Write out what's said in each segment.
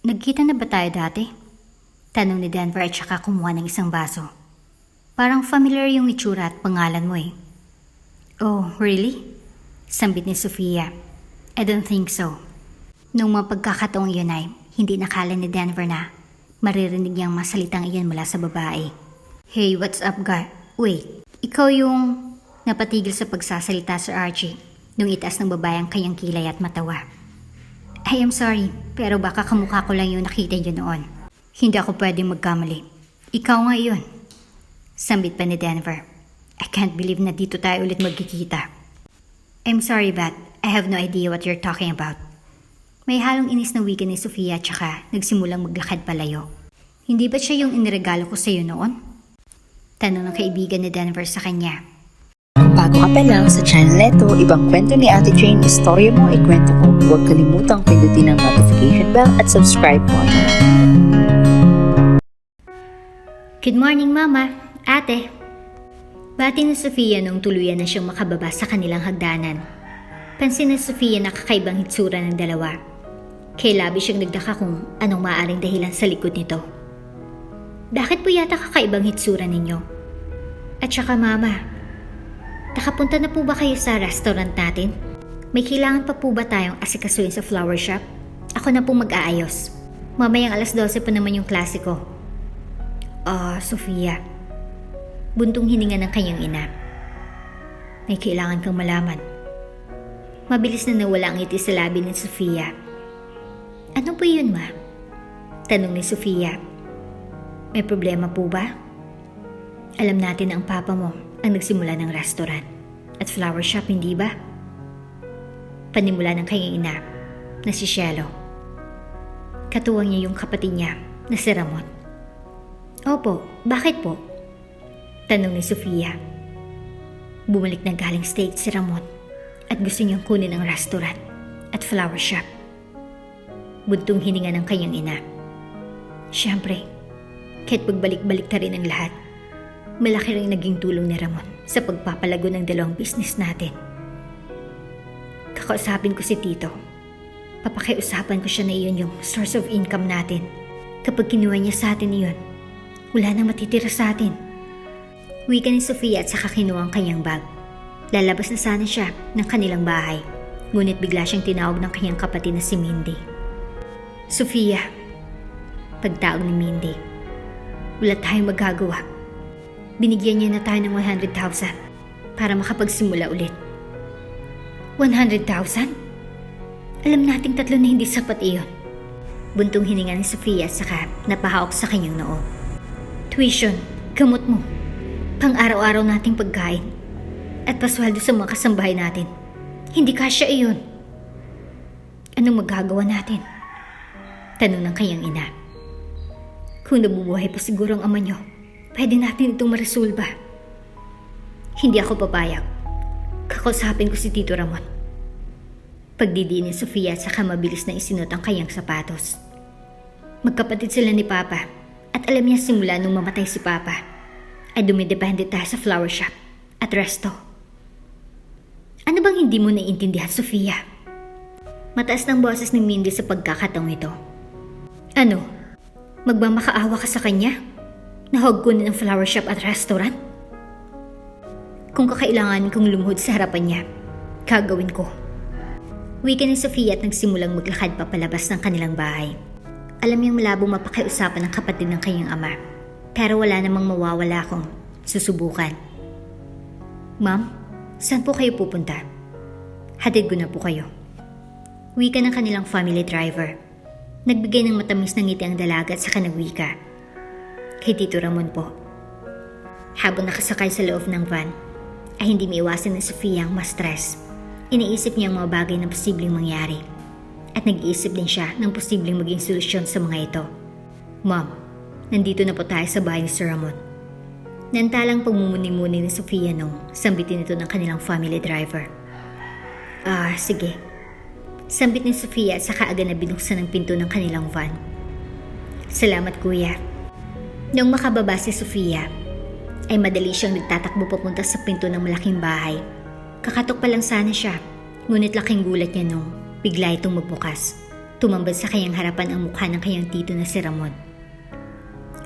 Nagkita na ba tayo dati? Tanong ni Denver at saka kumuha ng isang baso. Parang familiar yung itsura at pangalan mo eh. Oh, really? Sambit ni Sofia. I don't think so. Nung mapagkakataong yun ay, hindi nakala ni Denver na maririnig niyang masalitang iyan mula sa babae. Hey, what's up, guy? Wait, ikaw yung napatigil sa pagsasalita sa Archie nung itaas ng babae ang kanyang kilay at matawa. I am sorry, pero baka kamukha ko lang yung nakita niyo noon. Hindi ako pwedeng magkamali. Ikaw nga yun. Sambit pa ni Denver. I can't believe na dito tayo ulit magkikita. I'm sorry, but I have no idea what you're talking about. May halong inis na wika ni Sofia at saka nagsimulang maglakad palayo. Hindi ba siya yung iniregalo ko sa iyo noon? Tanong ng kaibigan ni Denver sa kanya. Kung bago ka pa lang sa channel neto, ibang kwento ni Ate Jane, istorya mo, ikwento ko. Huwag kalimutang pindutin ang notification bell at subscribe po. Good morning, Mama. Ate. Bati ni Sofia nung tuluyan na siyang makababa sa kanilang hagdanan. Pansin ni Sofia na kakaibang hitsura ng dalawa. Kaya labi siyang nagdaka kung anong maaaring dahilan sa likod nito. Bakit po yata kakaibang hitsura ninyo? At saka, Mama, nakapunta na po ba kayo sa restaurant natin? May kailangan pa po ba tayong asikasuhin sa flower shop? Ako na po mag-aayos. Mamayang 12:00 pa naman yung klase ko. Sofia. Buntong hininga ng kanyang ina. May kailangan kang malaman. Mabilis na nawala ang ngiti sa labi ni Sofia. Ano po yun, Ma? Tanong ni Sofia. May problema po ba? Alam natin na ang papa mo ang nagsimula ng restaurant at flower shop, hindi ba? Panimula ng kanyang ina na si Cielo. Katuwang niya yung kapatid niya na si Ramon. Opo, bakit po? Tanong ni Sofia. Bumalik na galing States si Ramon at gusto niyang kunin ang restaurant at flower shop. Buntong hininga ng kanyang ina. Siyempre, kahit pagbalik-balik na rin ang lahat, malaki rin naging tulong ni Ramon sa pagpapalago ng dalawang business natin. Kakausapin ko si Tito. Papakiusapan ko siya na iyon yung source of income natin. Kapag kinuha niya sa atin iyon, wala na matitira sa atin. Wika ni Sofia at saka kinuha ang kanyang bag. Lalabas na sana siya ng kanilang bahay. Ngunit bigla siyang tinawag ng kanyang kapatid na si Mindy. Sofia, pagtawag ni Mindy. Wala tayong magagawa. Binigyan niya na tayo ng 100,000 para makapagsimula ulit. 100,000? Alam nating tatlo na hindi sapat iyon. Buntong hininga ni Sofia at saka napahawak sa kanyang noo. Tuition, gamot mo, pang-araw-araw nating pagkain, at pasweldo sa mga kasambahay natin. Hindi kasya iyon. Anong magagawa natin? Tanong ng kanyang ina. Kung nabubuhay pa siguro ang ama niyo, pwede natin itong maresolba. Hindi ako papayag. Kakausapin ko si Tito Ramon. Pagdidiin ni Sofia at saka mabilis na isinot ang kanyang sapatos. Magkapatid sila ni Papa at alam niya simula nung mamatay si Papa ay dumidepende tayo sa flower shop at resto. Ano bang hindi mo naiintindihan, Sofia? Mataas ng boses ni Mindy sa pagkakataong ito. Ano? Magmamakaawa ka sa kanya? Nahog kunin ang flower shop at restaurant? Kung kakailangan kong lumuhod sa harapan niya, gagawin ko. Wika ni Sofia at nagsimulang maglakad papalabas ng kanilang bahay. Alam niyang malabong mapakiusapan ng kapatid ng kanyang ama, pero wala namang mawawala kung susubukan. Ma'am, saan po kayo pupunta? Hatid ko na po kayo. Wika ng kanilang family driver. Nagbigay ng matamis na ngiti ang dalaga at saka nagwika. Kay Tito Ramon po. Habang nakasakay sa loob ng van, ay hindi maiwasan ni Sofia ang ma-stress. Iniisip niya ang mga bagay na posibleng mangyari. At nag-iisip din siya ng posibleng maging solusyon sa mga ito. Ma'am, nandito na po tayo sa bahay ni Sir Ramon. Nantalang pagmumuni-muni ni Sofia nung sambitin ito ng kanilang family driver. Sige. Sambit ni Sofia at saka agad na binuksan ang pinto ng kanilang van. Salamat, Kuya. Nung makababa si Sofia, ay madali siyang nagtatakbo papunta sa pinto ng malaking bahay. Kakatok pa lang sana siya, ngunit laking gulat niya nung bigla itong magbukas. Tumambad sa kanyang harapan ang mukha ng kanyang tito na si Ramon.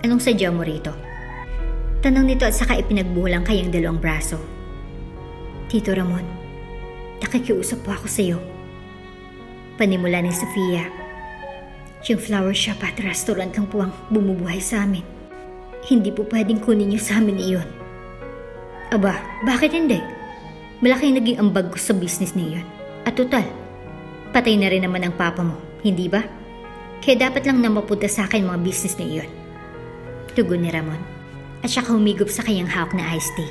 Anong sadya mo rito? Tanong nito at saka ipinagbuhol ang kanyang dalawang braso. Tito Ramon, nakikiusap po ako sa iyo. Panimula ni Sofia. Yung flower shop at restaurant lang po ang bumubuhay sa amin. Hindi po pwedeng kunin niyo sa amin iyon. Aba, bakit hindi? Malaking naging ambag ko sa business na iyon. At total, patay na rin naman ang papa mo, hindi ba? Kaya dapat lang na mapunta sa akin mga business na iyon. Tugon ni Ramon. At saka humigop sa kanyang hawak na iced tea.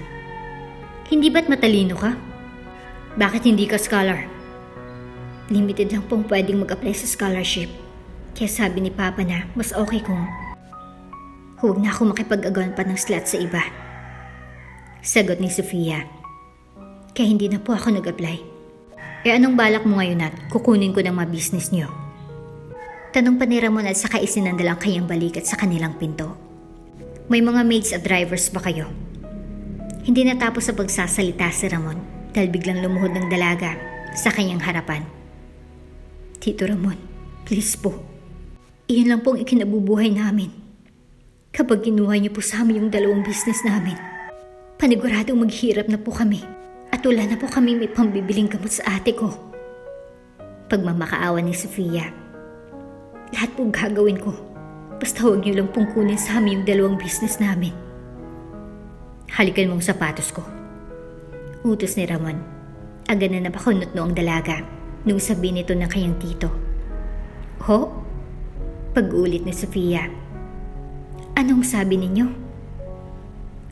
Hindi ba't matalino ka? Bakit hindi ka scholar? Limited lang pong pwedeng mag-apply sa scholarship. Kaya sabi ni Papa na mas okay kung huwag na ako makipag-agawan pa ng slot sa iba. Sagot ni Sofia. Kaya hindi na po ako nag-apply. Anong balak mo ngayon at kukunin ko ng mga business niyo? Tanong pa ni Ramon at saka isinandal ang kanyang balikat sa kanilang pinto. May mga maids at drivers ba kayo? Hindi natapos sa pagsasalita si Ramon dahil biglang lumuhod ng dalaga sa kanyang harapan. Tito Ramon, please po. Iyon lang pong ikinabubuhay namin. Kapag kinuha niyo po sa amin yung dalawang business namin, paniguradong maghirap na po kami at wala na po kami may pambibiling gamot sa ate ko. Pagmamakaawa ni Sofia. Lahat po gagawin ko. Basta huwag niyo lang pong kunin sa amin yung dalawang business namin. Halikan mong sapatos ko. Utos ni Ramon. Agad na napakunot noong dalaga nung sabihin nito ng kanyang tito. Ho? Pag-ulit ni Sofia. Anong sabi ninyo?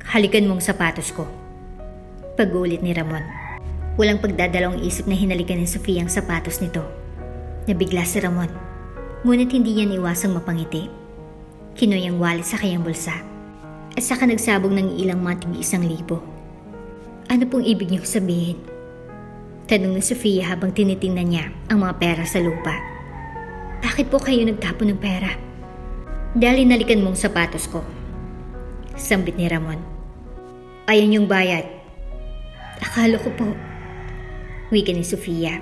Halikan mong sapatos ko. Pag-ulit ni Ramon. Walang pagdadalawang isip na hinalikan ni Sofia ang sapatos nito. Nabigla si Ramon. Ngunit hindi niya iwasang mapangiti. Kinuha ang wallet sa kanyang bulsa at saka nagsabog ng ilang mga tig-1,000. Ano pong ibig niyong sabihin? Tanong ni Sofia habang tinitingnan niya ang mga pera sa lupa. Bakit po kayo nagtapon ng pera? Dahil nalikan mong sapatos ko. Sambit ni Ramon. Ayan yung bayad. Akala ko po. Wika ni Sofia.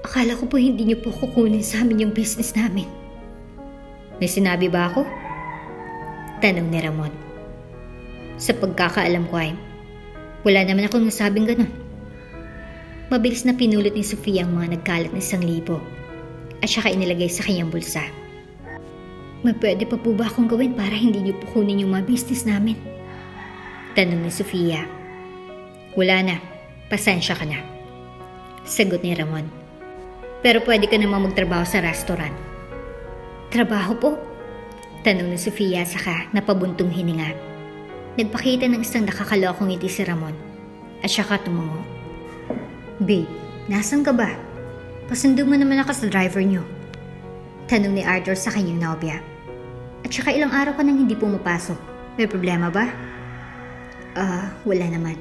Akala ko po hindi niyo po kukunin sa amin yung business namin. May sinabi ba ako? Tanong ni Ramon. Sa pagkakaalam ko ay, wala naman akong nasabing ganun. Mabilis na pinulit ni Sofia ang mga nagkalat na 1,000 at saka inilagay sa kanyang bulsa. May pwede pa po ba akong gawin para hindi niyo po kunin yung mga business namin? Tanong ni Sofia. Wala na, pasensya ka na. Sagot ni Ramon. Pero pwede ka naman magtrabaho sa restaurant. Trabaho po? Tanong ni Sofia saka napabuntong hininga. Nagpakita ng isang nakakalokong ngiti si Ramon at saka tumungo. Babe, nasan ka ba? Pasundo mo naman ako sa driver niyo. Tanong ni Arthur sa kanyang nobya. At saka ilang araw ka nang hindi pumapasok. May problema ba? Wala naman.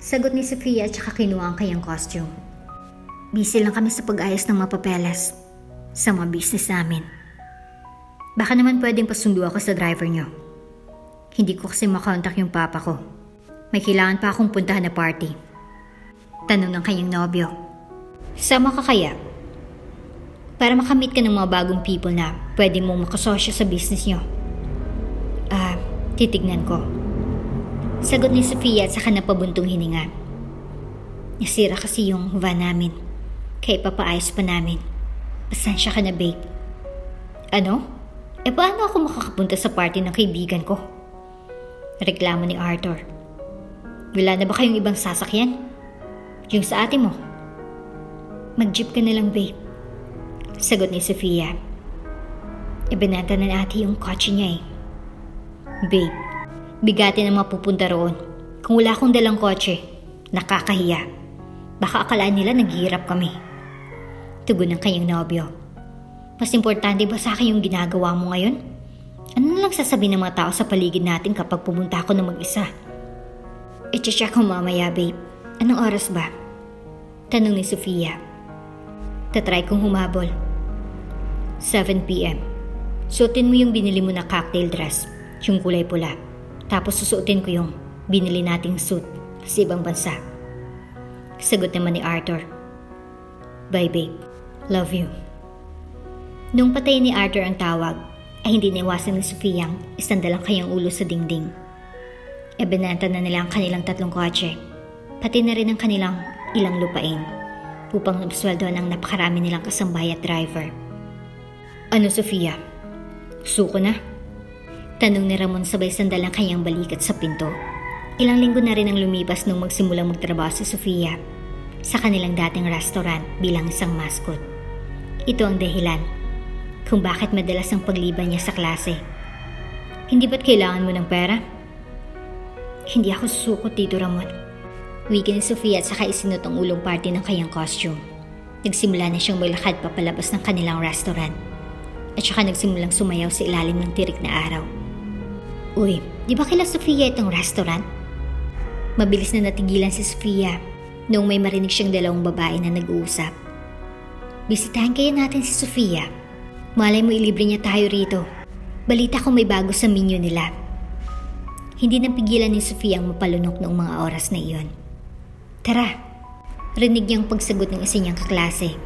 Sagot ni Sofia at saka kinuha ang kanyang costume. Busy lang kami sa pag-ayos ng mga papeles sa mga business namin. Baka naman pwedeng pasundo ako sa driver niyo. Hindi ko kasi makontak yung papa ko. May kailangan pa akong puntahan na party. Tanong ng kanyang nobyo. Sama ka kaya? Para makamit ka ng mga bagong people na pwede mong makasosyo sa business niyo. Titignan ko. Sagot ni Sofia at saka napabuntong hininga. Nasira kasi yung van namin. Kaya ipapaayos pa namin. Pasensya ka na, babe. Ano? Paano ako makakapunta sa party ng kaibigan ko? Reklamo ni Arthur. Wala na ba kayong ibang sasakyan? Yung sa ate mo? Mag-jeep ka na lang, babe. Sagot ni Sofia. Ibinenta na ate yung kotse niya eh. Babe, bigatin ang mapupunta roon. Kung wala akong dalang kotse, nakakahiya. Baka akalaan nila naghihirap kami. Tugon ng kanyang nobyo. Mas importante ba sa akin yung ginagawa mo ngayon? Ano na lang sasabihin ng mga tao sa paligid natin kapag pumunta ako na mag-isa? I-check ko mamaya, babe. Anong oras ba? Tanong ni Sofia. Tatry kong humabol. 7 p.m. Suotin mo yung binili mo na cocktail dress, yung kulay pula. Tapos susuotin ko yung binili nating suit sa ibang bansa. Sagot naman ni Arthur. Bye, babe. Love you. Nung patay ni Arthur ang tawag, ay hindi naiwasan ni Sofia ang isandalang kanyang ulo sa dingding. Ibinenta na nila ang kanilang 3 kotse, pati na rin ang kanilang ilang lupain, upang mapasweldohan ang napakarami nilang kasambay at driver. Ano, Sofia? Suko na? Tanong ni Ramon sabay sandalang kanyang balikat sa pinto. Ilang linggo na rin ang lumipas nung magsimulang magtrabaho si Sofia sa kanilang dating restaurant bilang isang mascot. Ito ang dahilan kung bakit madalas ang pagliban niya sa klase. Hindi ba't kailangan mo ng pera? Hindi ako susuko, Tito Ramon. Wiki ni Sofia at saka isinot ang ulong party ng kanyang costume. Nagsimula na siyang maglakad papalabas ng kanilang restaurant at saka nagsimulang sumayaw sa ilalim ng tirik na araw. Uy, di ba kila Sofia itong restaurant? Mabilis na natigilan si Sofia noong may marinig siyang 2 babae na nag-uusap. Bisitahin kaya natin si Sofia. Malay mo ilibre niya tayo rito. Balita ko may bago sa menu nila. Hindi napigilan ni Sofia ang mapalunok noong mga oras na iyon. Tara, rinig niyang pagsagot ng isa niyang kaklase.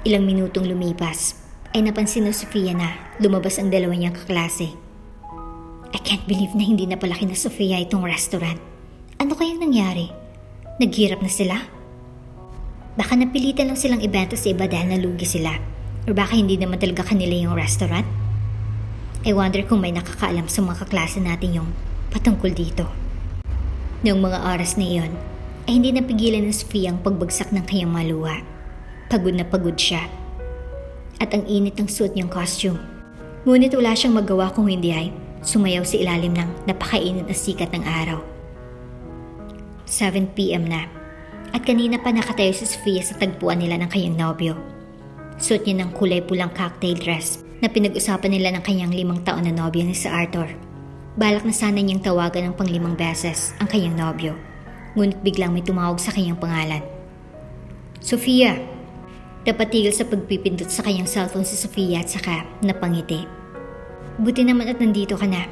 Ilang minutong lumipas ay napansin ni Sofia na lumabas ang 2 niyang kaklase. I can't believe na hindi na palaki na Sofia itong restaurant. Ano kayang nangyari? Naghirap na sila? Baka napilitan lang silang ibenta sa iba dahil nalugi sila. Or baka hindi naman talaga kanila yung restaurant? I wonder kung may nakakaalam sa mga kaklase natin yung patungkol dito. Noong mga oras na iyon, ay hindi napigilan ng Sofia ang pagbagsak ng kanyang maluha. Pagod na pagod siya. At ang init ng suot niyang costume. Ngunit wala siyang magawa kung hindi ay sumayaw sa ilalim ng napakainit na sikat ng araw. 7 p.m. na at kanina pa nakatayo si Sofia sa tagpuan nila ng kanyang nobyo. Suot niya ng kulay pulang cocktail dress na pinag-usapan nila ng kanyang 5 taon na nobyo ni si Arthur. Balak na sana niyang tawagan ng pang-5 beses ang kanyang nobyo, ngunit biglang may tumawag sa kanyang pangalan. Sofia! Napatigil sa pagpipindot sa kanyang cellphone si Sofia at saka napangiti. Buti naman at nandito ka na.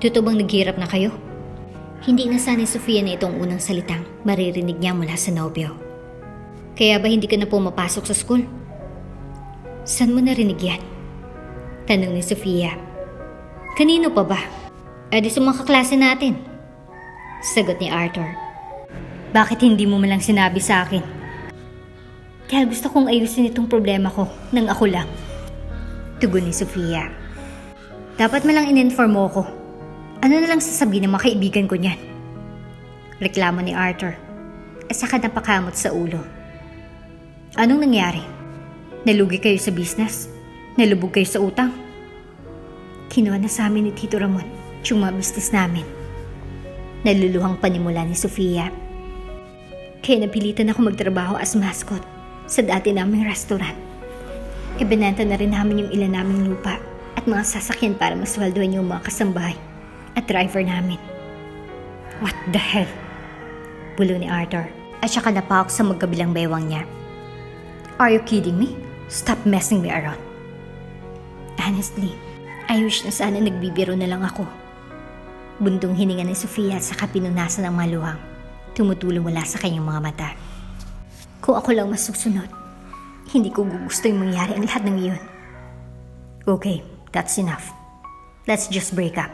Totoo bang naghirap na kayo? Hindi nasanay Sofia na itong unang salitang maririnig niya mula sa nobyo. Kaya ba hindi ka na pumapasok sa school? Saan mo narinig yan? Tanong ni Sofia. Kanino pa ba? Di sa mga kaklase natin. Sagot ni Arthur. Bakit hindi mo malang sinabi sa akin? Dahil gusto kong ayusin itong problema ko nang ako lang. Tugon ni Sofia. Dapat malang in-inform mo ko. Ano na lang sasabihin ng mga kaibigan ko niyan? Reklamo ni Arthur. At saka napakamot sa ulo. Anong nangyari? Nalugi kayo sa business? Nalubog kayo sa utang? Kinuha na sa amin ni Tito Ramon yung mga business namin. Naluluhang panimula ni Sofia. Kaya napilitan ako magtrabaho as mascot sa dati naming restaurant. Ibinenta na rin namin yung ilan naming lupa at mga sasakyan para masweldohan yung mga kasambahay at driver namin. What the hell? Bulo ni Arthur at saka napahok sa magkabilang baywang niya. Are you kidding me? Stop messing me around. Honestly, I wish na sana nagbibiro na lang ako. Buntong hininga ni Sofia at saka pinunasan ng maluhang tumutulong mula sa kanyang mga mata. Kung ako lang masusunod, hindi ko gusto yung mangyari ang lahat ng iyon. Okay, that's enough. Let's just break up.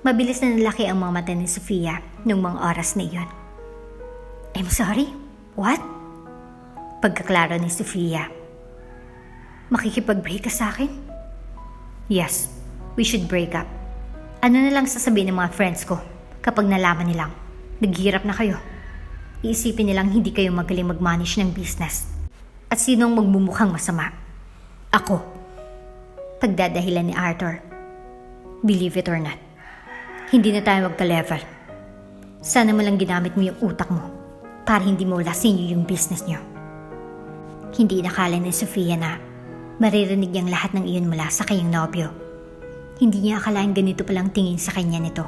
Mabilis na nalaki ang mga mata ni Sofia noong mga oras na iyon. I'm sorry? What? Pagkaklaro ni Sofia. Makikipag-break ka sa akin? Yes, we should break up. Ano na lang sasabihin ng mga friends ko kapag nalaman nilang naghihirap na kayo? Iisipin nilang hindi kayo magaling mag-manage ng business. At sinong magmumukhang masama? Ako. Pagdadahilan ni Arthur. Believe it or not, hindi na tayo magka-level. Sana mo lang ginamit mo yung utak mo para hindi mo lasin yung business niyo. Hindi nakala ni Sofia na maririnig niyang lahat ng iyon mula sa kanyang nobyo. Hindi niya akalain ganito palang tingin sa kanya nito.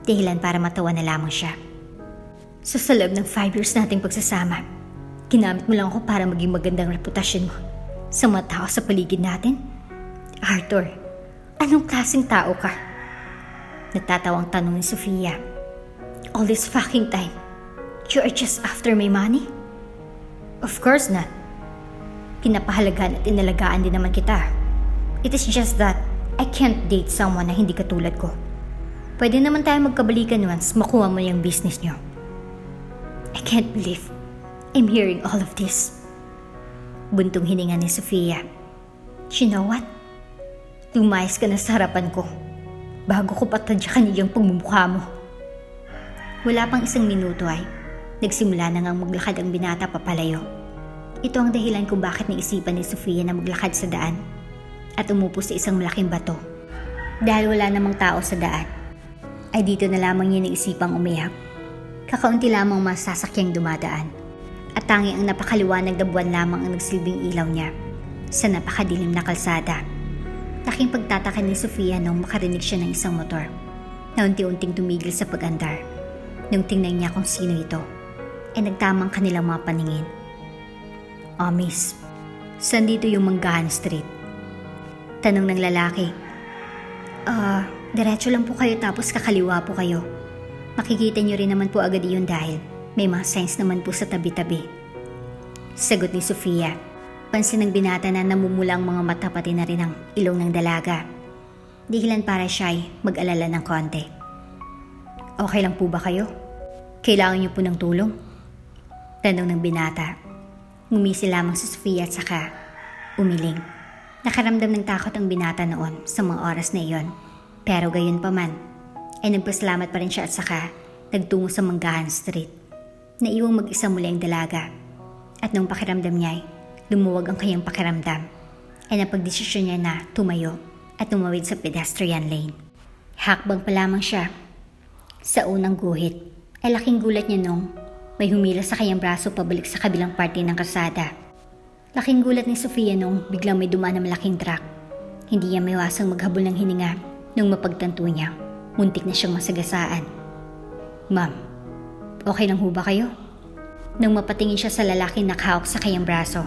Dahilan para matawa na lamang siya. So sa loob ng 5 years nating pagsasama, ginamit mo lang ako para maging magandang reputasyon mo sa mga tao sa paligid natin? Arthur, anong klaseng tao ka? Natatawang tanong ni Sofia. All this fucking time, you are just after my money? Of course not. Pinapahalagaan at inalagaan din naman kita. It is just that I can't date someone na hindi katulad ko. Pwede naman tayo magkabalikan once makuha mo yung business nyo. I can't believe I'm hearing all of this. Buntong hininga ni Sofia. You know what? Lumayas ka na sa harapan ko bago ko patadyakan yung pagmumukha mo. Wala pang isang minuto ay nagsimula na ngang maglakad ang binata papalayo. Ito ang dahilan kung bakit naisipan ni Sofia na maglakad sa daan at umupo sa isang malaking bato. Dahil wala namang tao sa daan, ay dito na lamang niya naisipang umiyak. Kakaunti lamang mga sasakyang dumadaan at tanging ang napakaliwanag na buwan lamang ang nagsilbing ilaw niya sa napakadilim na kalsada. Laking pagtataka ni Sofia nung makarinig siya ng isang motor na unti-unting tumigil sa pag-andar. Nung tingnan niya kung sino ito, ay nagtamang kanilang mga paningin. "Oh, miss, saan dito yung Manggahan Street?" Tanong ng lalaki. Diretso lang po kayo tapos kakaliwa po kayo. Makikita niyo rin naman po agad iyon dahil may mga signs naman po sa tabi-tabi." Sagot ni Sofia. Pansin ng binata na namumula ang mga mata pati na rin ang ilong ng dalaga. Dahilan para siya ay mag-alala ng konti. "Okay lang po ba kayo? Kailangan niyo po ng tulong?" Tanong ng binata. Ngumisi lamang si Sofia at saka umiling. Nakaramdam ng takot ang binata noon sa mga oras na iyon. Pero gayon pa man, ay nagpasalamat pa rin siya at saka nagtungo sa Manggahan Street. Naiwang mag-isa muli ang dalaga. At nung pakiramdam niya ay lumuwag ang kanyang pakiramdam, ay napagdesisyon niya na tumayo at tumawid sa pedestrian lane. Hakbang pa lamang siya. Sa unang guhit, ay laking gulat niya nung may humila sa kanyang braso pabalik sa kabilang parte ng kalsada. Laking gulat ni Sofia nung biglang may dumaan na malaking truck. Hindi niya maiwasang maghabol ng hininga nung mapagtanto niya. Muntik na siyang masagasaan. "Ma'am, okay lang ho ba kayo?" Nung mapatingin siya sa lalaking nakahawak sa kanyang braso,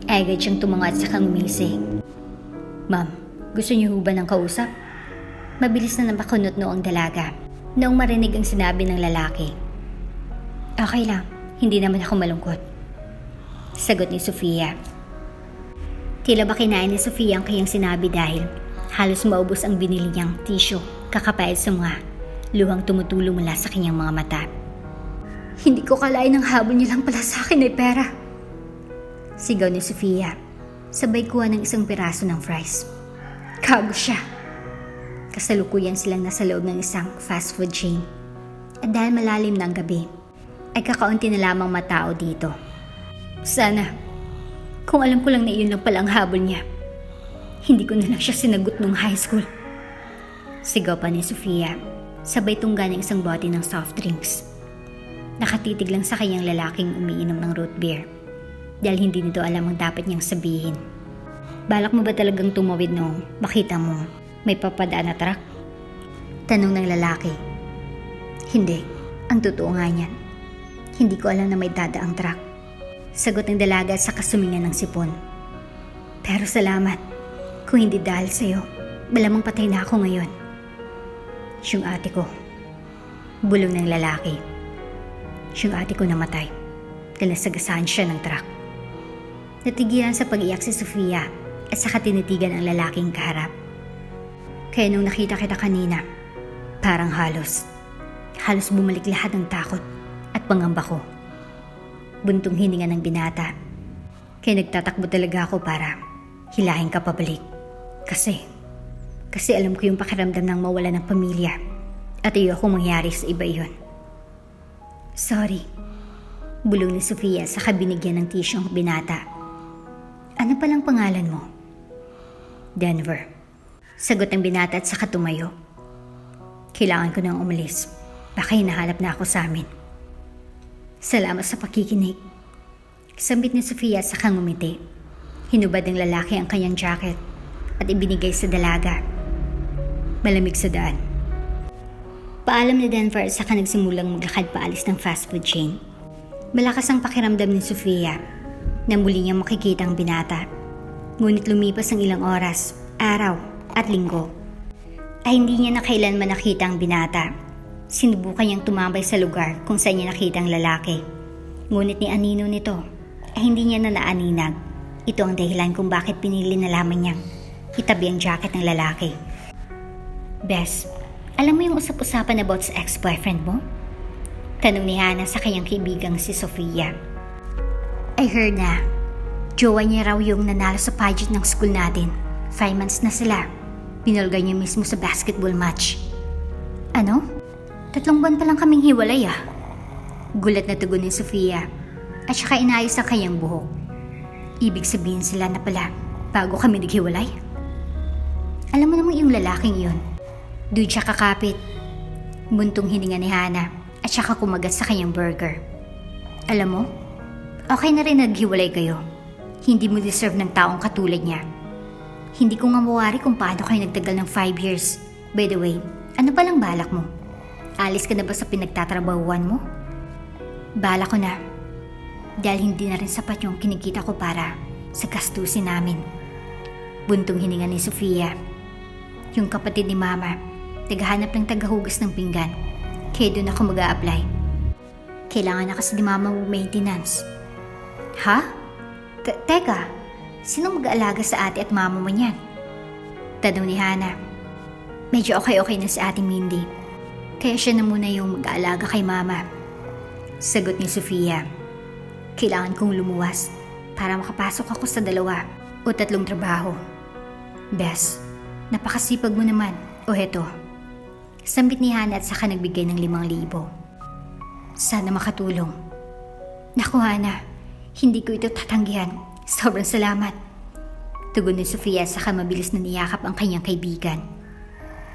ay agad siyang tumango at saka ngumisi. "Ma'am, gusto niyo ho ba ng kausap?" Mabilis na napakunot ang dalaga noong marinig ang sinabi ng lalaki. "Okay lang, hindi naman ako malungkot." Sagot ni Sofia. Tila ba kinain ni Sofia ang kanyang sinabi dahil halos maubos ang binili niyang tissue kakapayad sa mga luhang tumutulong mula sa kanyang mga mata. "Hindi ko kalain ang habol niya lang pala sa akin ay pera." Sigaw ni Sofia, sabay kuha ng isang piraso ng fries. Kago siya. Kasalukuyan silang nasa loob ng isang fast food chain. At dahil malalim na ang gabi, ay kakaunti na lamang matao dito. Sana, kung alam ko lang na iyon lang pala ang habol niya, hindi ko na lang siya sinagot nung high school. Sigaw pa ni Sofia, sabay tungga ng isang bote ng soft drinks. Nakatitig lang sa kanyang lalaking umiinom ng root beer dahil hindi nito alam ang dapat niyang sabihin. "Balak mo ba talagang tumawid nung makita mo may papadaan na truck?" Tanong ng lalaki. "Hindi, ang totoo nga niyan. Hindi ko alam na may dadaang truck." Sagot ng dalaga sa kasumingan ng sipon. "Pero salamat. Kung hindi dahil sa'yo, malamang patay na ako ngayon." "Yung ate ko." Bulong ng lalaki. "Yung ate ko namatay dahil nasagasaan siya ng truck." Natigilan sa pag-iyak si Sofia at saka tinitigan ang lalaking kaharap. "Kaya nung nakita kita kanina, parang halos bumalik lahat ng takot at pangamba ko." Buntong hininga ng binata. "Kaya nagtatakbo talaga ako para hilahin ka pabalik. Kasi alam ko yung pakiramdam ng mawala ng pamilya at ayoko mangyari sa iba iyon." "Sorry." Bulong ni Sofia sa kabinigyan ng tissue ang binata. "Ano palang pangalan mo?" "Denver." Sagot ng binata at saka tumayo. "Kailangan ko nang umalis. Baka hinahanap na ako sa amin." "Salamat sa pakikinig." Sambit ni Sofia sa ngumiti. Hinubad ng lalaki ang kanyang jacket at ibinigay sa dalaga. "Malamig sa daan." Paalam ni Denver at saka nagsimulang maglakad paalis ng fast food chain. Malakas ang pakiramdam ni Sofia na muli niyang makikita ang binata. Ngunit lumipas ang ilang oras, araw at linggo, ay hindi niya na kailanman nakita ang binata. Sinubukan niyang tumambay sa lugar kung saan niya nakita ang lalaki. Ngunit ni anino nito ay hindi niya na naaninag Ito ang dahilan kung bakit pinili na lamang niyang itabi ang jacket ng lalaki. Bes, alam mo yung usap-usapan about sa ex-boyfriend mo? Tanong ni Hana sa kanyang kaibigang si Sofia. I heard na jowa niya raw yung nanalo sa pageant ng school natin. 5 months na sila. Pinulga niya mismo sa basketball match. Ano? 3 buwan pa lang kaming hiwalay ah. Gulat na tugon ni Sofia at saka inayos ang kanyang buhok. Ibig sabihin sila na pala bago kami naghiwalay? Alam mo namang yung lalaking yun. Doon siya kakapit. Buntong hininga ni Hana at saka kumagat sa kanyang burger. Alam mo, okay na rin naghiwalay kayo. Hindi mo deserve ng taong katulad niya. Hindi ko nga mawari kung paano kayo nagtagal ng 5 years. By the way, ano palang balak mo? Alis ka na ba sa pinagtatrabahuan mo? Balak ko na. Dahil hindi na rin sapat yung kinikita ko para sa gastusin namin. Buntong hininga ni Sofia. Yung kapatid ni Mama, naghahanap ng tagahugas ng pinggan. Kaya doon ako mag-a-apply. Kailangan na kasi ni Mama mag-maintenance. Ha? Teka, sino mag-aalaga sa ate at mama mo niyan? Tanong ni Hana. Medyo okay na si ate Mindy. Kaya siya na muna yung mag-aalaga kay Mama. Sagot ni Sofia. Kailangan kong lumuwas para makapasok ako sa 2 o 3 trabaho. Bes, napakasipag mo naman. O heto. Sambit ni Hana at saka nagbigay ng 5,000. Sana makatulong. Naku Hana, hindi ko ito tatanggihan. Sobrang salamat. Tugon ni Sofia saka mabilis na niyakap ang kanyang kaibigan.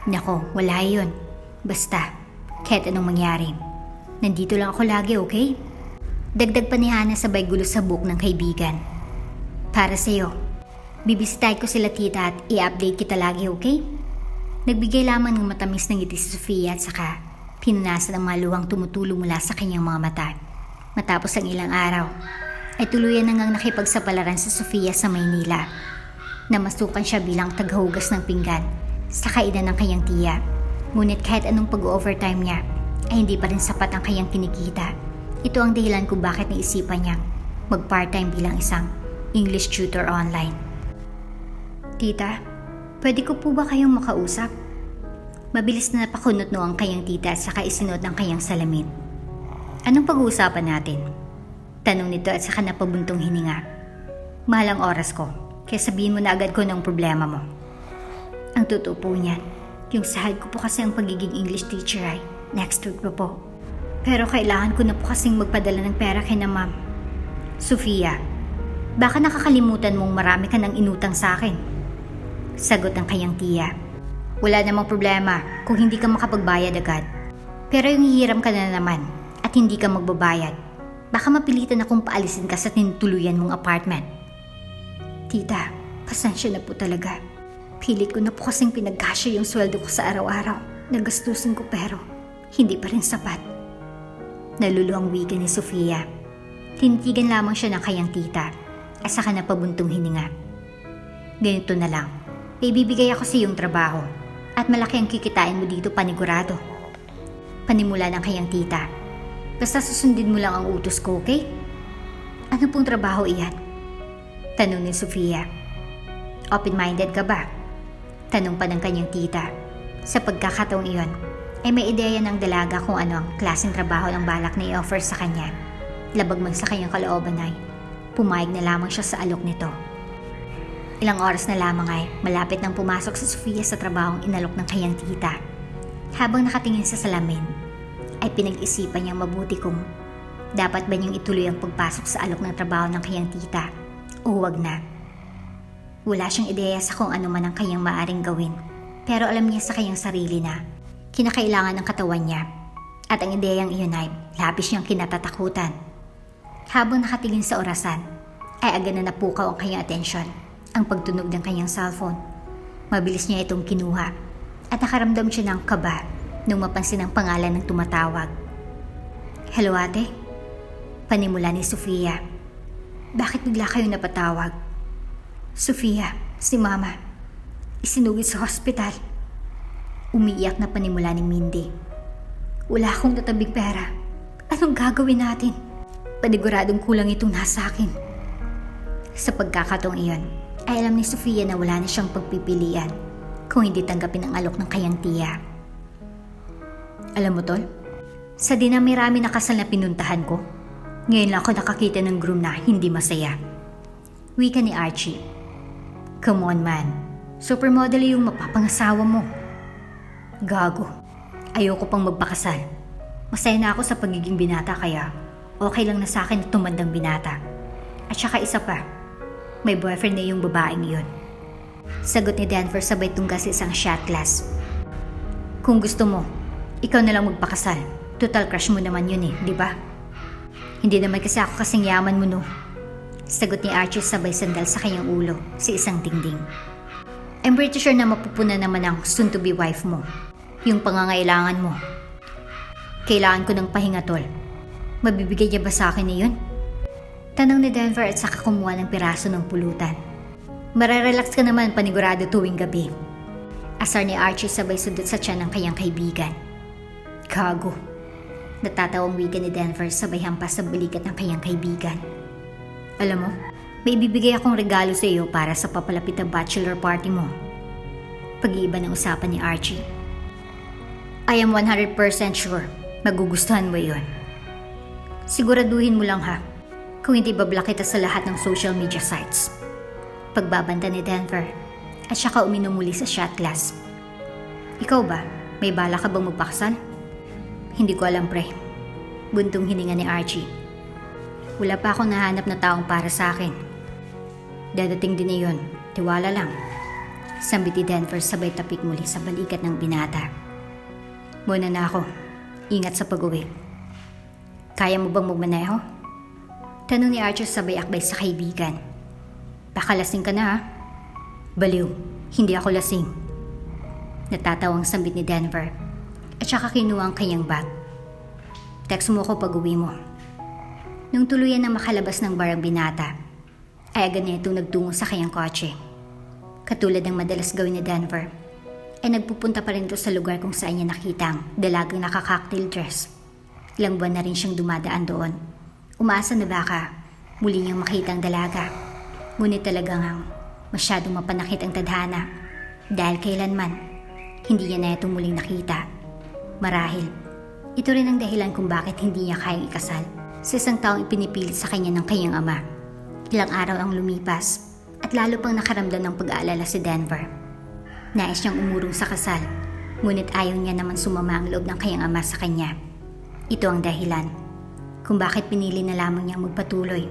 Nako, wala yun. Basta, kahit anong mangyari. Nandito lang ako lagi, okay? Dagdag pa ni Hana sabay gulo sa buhok ng kaibigan. Para sa'yo, bibisitay ko sila tita at i-update kita lagi, okay? Nagbigay lamang ng matamis ng ngiti si Sofia at saka pinunasan ang maluwang tumutulo mula sa kanyang mga mata. Matapos ang ilang araw, ay tuluyan nang nakipagsapalaran si Sofia sa Maynila. Namasukan siya bilang tagahugas ng pinggan sa kainan ng kanyang tiya. Ngunit kahit anong pag-overtime niya, ay hindi pa rin sapat ang kanyang kinikita. Ito ang dahilan kung bakit naisipan niyang mag-part-time bilang isang English tutor online. Tita, pwede ko po ba kayong makausap? Mabilis na napakunot no ang kanyang tita at saka isinuot ng kanyang salamin. Anong pag-uusapan natin? Tanong nito at saka napabuntong hininga. Mahal ang oras ko, kaya sabihin mo na agad ko ng problema mo. Ang totoo po niyan, yung sahod ko po kasi ang pagiging English teacher ay next week pa po. Pero kailangan ko na po kasing magpadala ng pera kay na ma'am. Sofia, baka nakakalimutan mong marami ka nang inutang sa akin. Sagot ng kanyang tiya. Wala namang problema kung hindi ka makapagbayad agad. Pero yung hihiram ka na naman at hindi ka magbabayad, baka mapilitan akong paalisin ka sa tinutuluyan mong apartment. Tita, pasensya na po talaga. Pilit ko na po kasing pinagkasya yung sweldo ko sa araw-araw. Nagastusin ko pero hindi pa rin sapat. Naluluhang wika ni Sofia. Tinitigan lamang siya ng kanyang tita at saka napabuntong hininga. Ganito na lang. Ibibigay ako sa iyong trabaho at malaki ang kikitain mo dito panigurado. Panimula ng kanyang tita. Basta susundin mo lang ang utos ko, okay? Ano pong trabaho iyan? Tanong ni Sofia. Open-minded ka ba? Tanong pa ng kanyang tita. Sa pagkakataong iyon, ay may ideya ng dalaga kung ano ang klaseng trabaho ng balak na i-offer sa kanya. Labag man sa kanyang kalooban ay pumayag na lamang siya sa alok nito. Ilang oras na lamang ay malapit nang pumasok si Sofia sa trabahong inalok ng kanyang tita. Habang nakatingin sa salamin, ay pinag-isipan niyang mabuti kung dapat ba niyang ituloy ang pagpasok sa alok ng trabaho ng kanyang tita o huwag na. Wala siyang ideya sa kung ano man ang kanyang maaring gawin, pero alam niya sa kanyang sarili na kinakailangan ng katawan niya at ang ideyang iyon ay labis niyang kinatatakutan. Habang nakatingin sa orasan, ay agad na napukaw ang kanyang atensyon, ang pagtunog ng kanyang cellphone. Mabilis niya itong kinuha at nakaramdam siya ng kaba nung mapansin ang pangalan ng tumatawag. Hello ate? Panimula ni Sofia. Bakit bigla kayong napatawag? Sofia, si Mama. Isinugid sa hospital. Umiiyak na panimula ni Mindy. Wala akong natabing pera. Anong gagawin natin? Paniguradong kulang itong nasa akin. Sa pagkakataong iyon, ay alam ni Sofia na wala na siyang pagpipilian kung hindi tanggapin ang alok ng kanyang tiya. Alam mo, Tol, sa dinami-rami na kasal na pinuntahan ko, ngayon lang ako nakakita ng groom na hindi masaya. Wika ni Archie. Come on, man. Supermodel yung mapapangasawa mo. Gago. Ayoko pang magpakasal. Masaya na ako sa pagiging binata kaya okay lang na sa akin na tumandang binata. At saka isa pa, may boyfriend na yung babaeng yun. Sagot ni Denver sabay tungga sa isang shot glass. Kung gusto mo, ikaw na lang magpakasal. Total crush mo naman yun di ba? Hindi naman kasi ako kasing yaman mo no. Sagot ni Archie sabay sandal sa kanyang ulo sa isang dingding. I'm pretty sure na mapupuna naman ang soon-to-be wife mo. Yung pangangailangan mo. Kailangan ko ng pahinga, Tol. Mabibigay niya ba sa akin na yun? Tanong ni Denver at saka kumuha ng piraso ng pulutan. Mararelax ka naman panigurado tuwing gabi. Asar ni Archie sabay sundot sa tiyan ng kanyang kaibigan. Gago. Natatawang wika ni Denver sabay hampas sa balikat ng kanyang kaibigan. Alam mo, may ibibigay akong regalo sa iyo para sa papalapit na bachelor party mo. Pag-iiba ng usapan ni Archie. I am 100% sure magugustuhan mo yun. Siguraduhin mo lang ha, kung hindi bablock kita sa lahat ng social media sites. Pagbabanta ni Denver at saka uminom muli sa shot glass. Ikaw ba, may bala ka bang magpakasal? Hindi ko alam pre. Buntong hininga ni Archie. Wala pa akong nahanap na taong para sa akin. Dadating din na yun, tiwala lang. Sambit ni Denver sabay tapik muli sa balikat ng binata. Muna na ako, ingat sa pag-uwi. Kaya mo bang magmaneho? Tanong ni Archie sabay akbay sa kaibigan. Baka lasing ka na ha? Baliw, hindi ako lasing. Natatawang sambit ni Denver at saka kinuha ang kanyang bag. Text mo ako pag-uwi mo. Nung tuluyan na makalabas ng bar ang binata, ay agad na itong nagtungo sa kanyang kotse. Katulad ng madalas gawin ni Denver, ay nagpupunta pa rin ito sa lugar kung saan niya nakita ang dalagang naka-cocktail dress. Ilang buwan na rin siyang dumadaan doon. Umaasa na baka muli niyang makita ang dalaga. Ngunit talagang masyadong mapanakit ang tadhana dahil kailanman hindi niya na ito muling nakita. Marahil, ito rin ang dahilan kung bakit hindi niya kayang ikasal sa isang taong ipinipilit sa kanya ng kanyang ama. Ilang araw ang lumipas at lalo pang nakaramdam ng pag-aalala si Denver. Nais niyang umurong sa kasal, ngunit ayaw niya naman sumama ang loob ng kanyang ama sa kanya. Ito ang dahilan kung bakit pinili na lamang niyang magpatuloy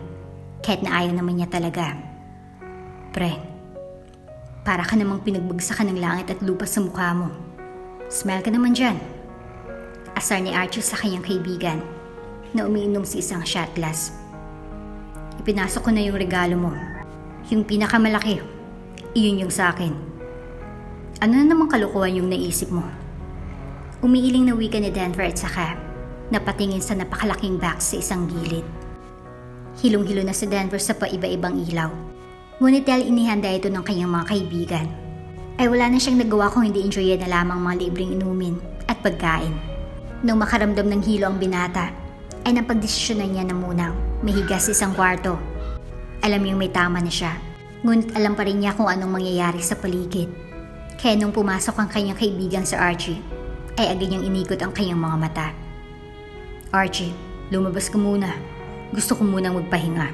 kahit na ayaw naman niya talaga. Pre, para ka namang pinagbagsakan ng langit at lupa sa mukha mo. Smile ka naman dyan. Asar ni Archie sa kanyang kaibigan na umiinom sa isang shot glass. Ipinasok ko na yung regalo mo. Yung pinakamalaki, iyon yung sa akin. Ano na namang kalukuhan yung naisip mo? Umiiling na wika ni Denver at saka napatingin sa napakalaking box sa isang gilid. Hilong-hilo na si Denver sa paiba-ibang ilaw. Ngunit dahil inihanda ito ng kanyang mga kaibigan, ay wala na siyang nagawa kung hindi enjoyin na lamang mga libreng inumin at pagkain. Nung makaramdam ng hilo ang binata, ay napagdesisyonan niya na munang mahiga sa isang kwarto. Alam niyang may tama na siya, ngunit alam pa rin niya kung anong mangyayari sa paligid. Kaya nung pumasok ang kanyang kaibigan sa Archie, ay agad niyang inikot ang kanyang mga mata. Archie, lumabas ka muna. Gusto ko munang magpahinga.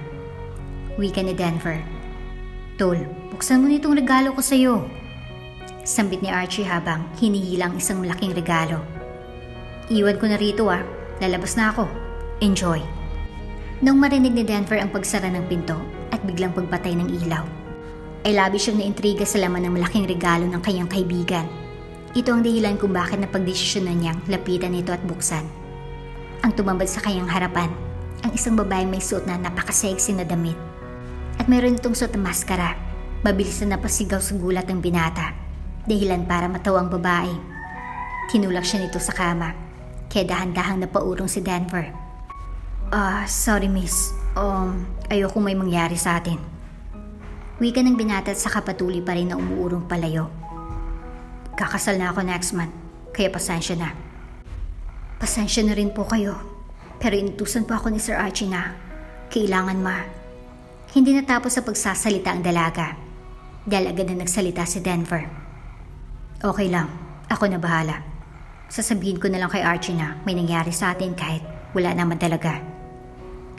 Wika ni Denver. Tol, buksan mo nitong regalo ko sa'yo. Sambit ni Archie habang hinihilang isang malaking regalo. Iwan ko na rito lalabas na ako. Enjoy. Nung marinig ni Denver ang pagsara ng pinto at biglang pagpatay ng ilaw, ay labis siyang naintriga sa laman ng malaking regalo ng kanyang kaibigan. Ito ang dahilan kung bakit napagdesisyonan niyang lapitan ito at buksan. Ang tumambad sa kanyang harapan, ang isang babaeng may suot na napaka-sexy na damit. At mayroon itong suot na maskara. Mabilis na napasigaw sa gulat ng binata, dahilan para matawa ang babae. Tinulak siya nito sa kama, kaya dahan-dahang napaurong si Denver. Sorry miss, ayoko may mangyari sa atin. Wika ng binata at saka patuloy pa rin na umuurong palayo. Kakasal na ako next month, kaya pasensya na. Pasensya na rin po kayo, pero inutusan po ako ni Sir Archie na kailangan Hindi natapos sa pagsasalita ang dalaga dahil agad na nagsalita si Denver. Okay lang, ako na bahala. Sasabihin ko na lang kay Archie na may nangyari sa atin kahit wala naman talaga.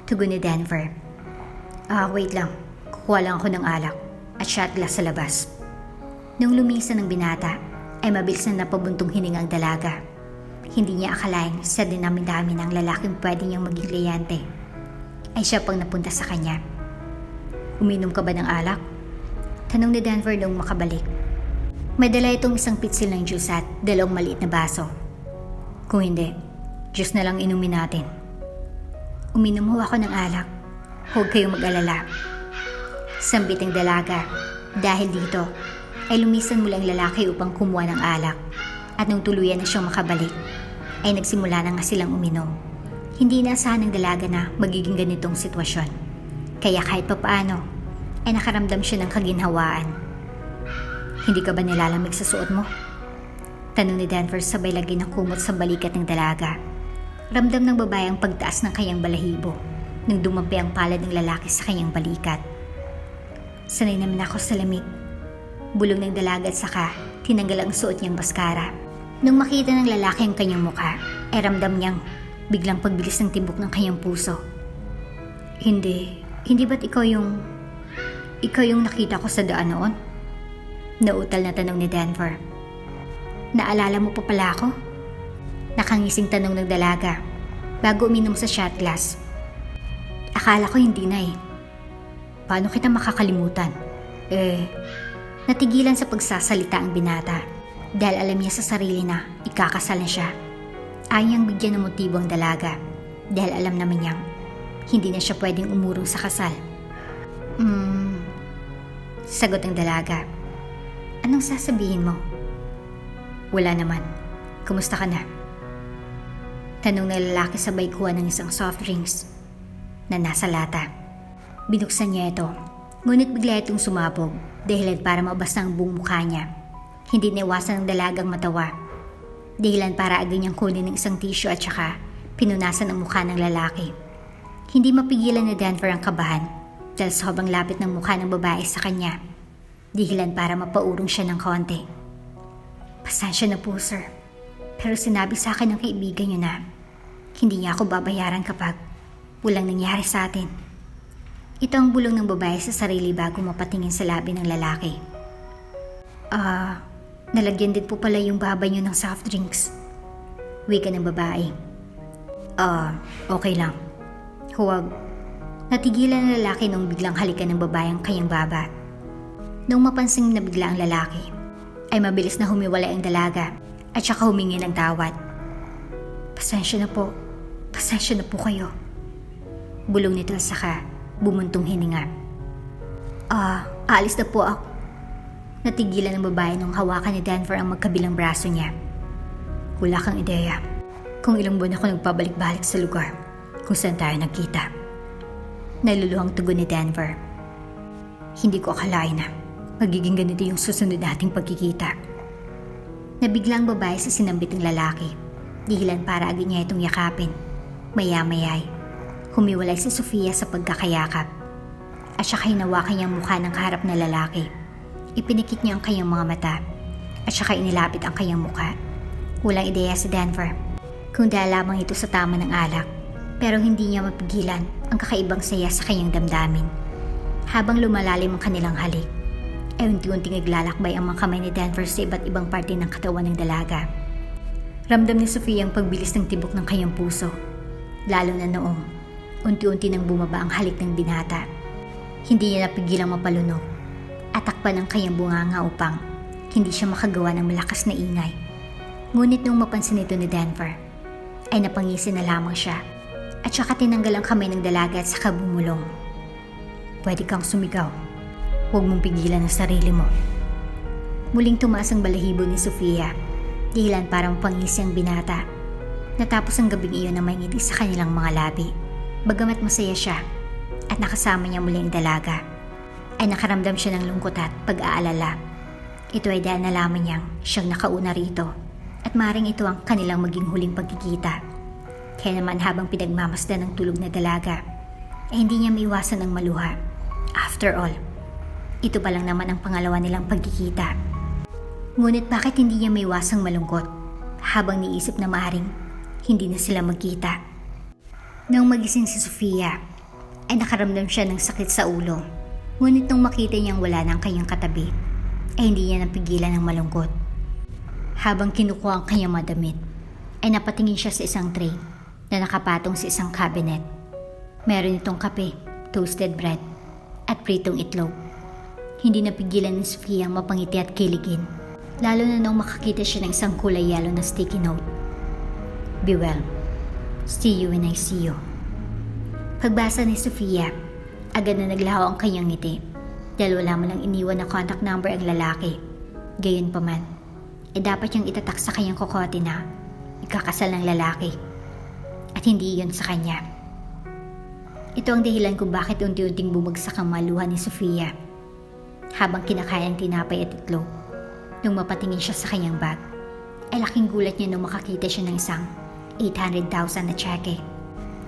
Tugon ni Denver. Wait lang. Kukuha lang ako ng alak at shot glass sa labas. Nung lumisan ng binata, ay mabilis na napabuntong hininga ang dalaga. Hindi niya akalain sa dinami-dami ng lalaking pwede niyang maging kliyente ay siya pang napunta sa kanya. Uminom ka ba ng alak? Tanong ni Denver nung makabalik. May dala itong isang pitsil ng juice at 2 maliit na baso. Kung hindi, juice na lang inumin natin. Uminom ho ako ng alak. Huwag kayong mag-alala. Sambit ng dalaga. Dahil dito, ay lumisan mula ang lalaki upang kumuha ng alak. At nung tuluyan na siyang makabalik, ay nagsimula na nga silang uminom. Hindi inaasahan ng dalaga na magiging ganitong sitwasyon. Kaya kahit papaano, ay nakaramdam siya ng kaginhawaan. Hindi ka ba nilalamig sa suot mo? Tanong ni Denver sabay lagi ng kumot sa balikat ng dalaga. Ramdam ng babae ang pagtaas ng kanyang balahibo nang dumampi ang palad ng lalaki sa kanyang balikat. Sanay naman ako sa lamig. Bulong ng dalaga at saka tinanggal ang suot niyang maskara. Nung makita ng lalaki ang kanyang mukha, ay ramdam niyang biglang pagbilis ng tibok ng kanyang puso. Hindi ba't ikaw yung nakita ko sa daan noon? Nautal na tanong ni Denver. Naalala mo pa pala ako? Nakangising tanong ng dalaga bago uminom sa shot glass. Akala ko hindi na eh. Paano kita makakalimutan? Natigilan sa pagsasalita ang binata dahil alam niya sa sarili na ikakasal na siya. Ayaw niyang bigyan ng motibo ang dalaga dahil alam naman niyang hindi na siya pwedeng umurong sa kasal. Sagot ng dalaga. Anong sasabihin mo? Wala naman. Kumusta ka na? Tanong ng lalaki sabay kuha ng isang soft drinks na nasa lata. Binuksan niya ito, ngunit bigla itong sumabog dahilan para mabasa ang buong mukha niya. Hindi naiwasan ng dalagang matawa. Dahilan para agad niyang kunin ng isang tissue at saka pinunasan ang mukha ng lalaki. Hindi mapigilan ni Denver ang kabahan dahil sobrang lapit ng mukha ng babae sa kanya. Dahilan para mapaurong siya ng konti. Pasensya na po, sir. Pero sinabi sa akin ng kaibigan niyo na hindi niya ako babayaran kapag walang nangyari sa atin. Ito ang bulong ng babae sa sarili bago mapatingin sa labi ng lalaki. Nalagyan din po pala yung babay niyo ng soft drinks. Wika ng babae. Okay lang. Huwag. Natigilan ng lalaki nung biglang halikan ng babae ang kanyang baba. Nung mapansing na bigla ang lalaki, ay mabilis na humiwalay ang dalaga at saka humingi ng tawad. Pasensya na po kayo. Bulong nito at saka bumuntong hininga. Aalis na po ako. Natigilan ng babae nung hawakan ni Denver ang magkabilang braso niya. Wala kang ideya kung ilang buwan ako nagpabalik-balik sa lugar kung saan tayo nagkita. Naluluhang tugon ni Denver. Hindi ko akalain na magiging ganito yung susunod nating pagkikita. Nabiglang babae sa sinambit ng lalaki. Dahilan para agad niya itong yakapin. Maya-mayay, humiwalay si Sofia sa pagkakayakap. At saka hinawakan niya ang mukha ng kaharap na lalaki. Ipinikit niya ang kanyang mga mata. At saka inilapit ang kanyang mukha. Walang ideya si Denver kung dahil lamang ito sa tama ng alak. Pero hindi niya mapigilan ang kakaibang saya sa kanyang damdamin. Habang lumalalim ang kanilang halik, ay unti-unting naglalakbay ang mga kamay ni Denver sa iba't ibang parte ng katawan ng dalaga. Ramdam ni Sofia ang pagbilis ng tibok ng kanyang puso, lalo na noong unti-unti nang bumaba ang halik ng binata. Hindi niya napigilang mapalunok at takpan ang kanyang bunganga upang hindi siya makagawa ng malakas na ingay. Ngunit nung mapansin ito ni Denver, ay napangisi na lamang siya at saka tinanggal ang kamay ng dalaga at saka bumulong. Pwede kang sumigaw. Huwag mong pigilan ang sarili mo. Muling tumaas ang balahibo ni Sofia, dahilan para mapangisi ang binata. Natapos ang gabing iyon na may ngiti sa kanilang mga labi. Bagamat masaya siya at nakasama niya muli ang dalaga, ay nakaramdam siya ng lungkot at pag-aalala. Ito ay dahil nalaman niyang siyang nakauna rito at maaaring ito ang kanilang maging huling pagkikita. Kaya naman habang pinagmamasdan ng tulog na dalaga, ay hindi niya maiwasan ang maluha After all, ito pa lang naman ang pangalawa nilang pagkikita. Ngunit bakit hindi niya maiwasang malungkot habang niisip na maaring hindi na sila magkita? Nang magising si Sofia, ay nakaramdam siya ng sakit sa ulo. Ngunit nung makita niyang wala ng kanyang katabi, ay hindi niya napigilan ng malungkot. Habang kinukuha ang kanyang madamit, ay napatingin siya sa isang tray na nakapatong sa isang cabinet. Meron itong kape, toasted bread, at pritong itlog. Hindi napigilan ni Sofia ang mapangiti at kiligin, lalo na nung makakita siya ng isang kulay yellow na sticky note. Be well. See you when I see you. Pagbasa ni Sofia, agad na naglaho ang kanyang ngiti dahil wala mo lang iniwan na contact number ang lalaki. Gayunpaman, dapat niyang itatak sa kanyang kokote na ikakasal ng lalaki at hindi iyon sa kanya. Ito ang dahilan kung bakit unti-unting bumagsak ang maluhan ni Sofia habang kinakain ang tinapay at itlog. Nung mapatingin siya sa kanyang bag, ay laking gulat niya nung makakita siya ng isang 800,000 na tseke.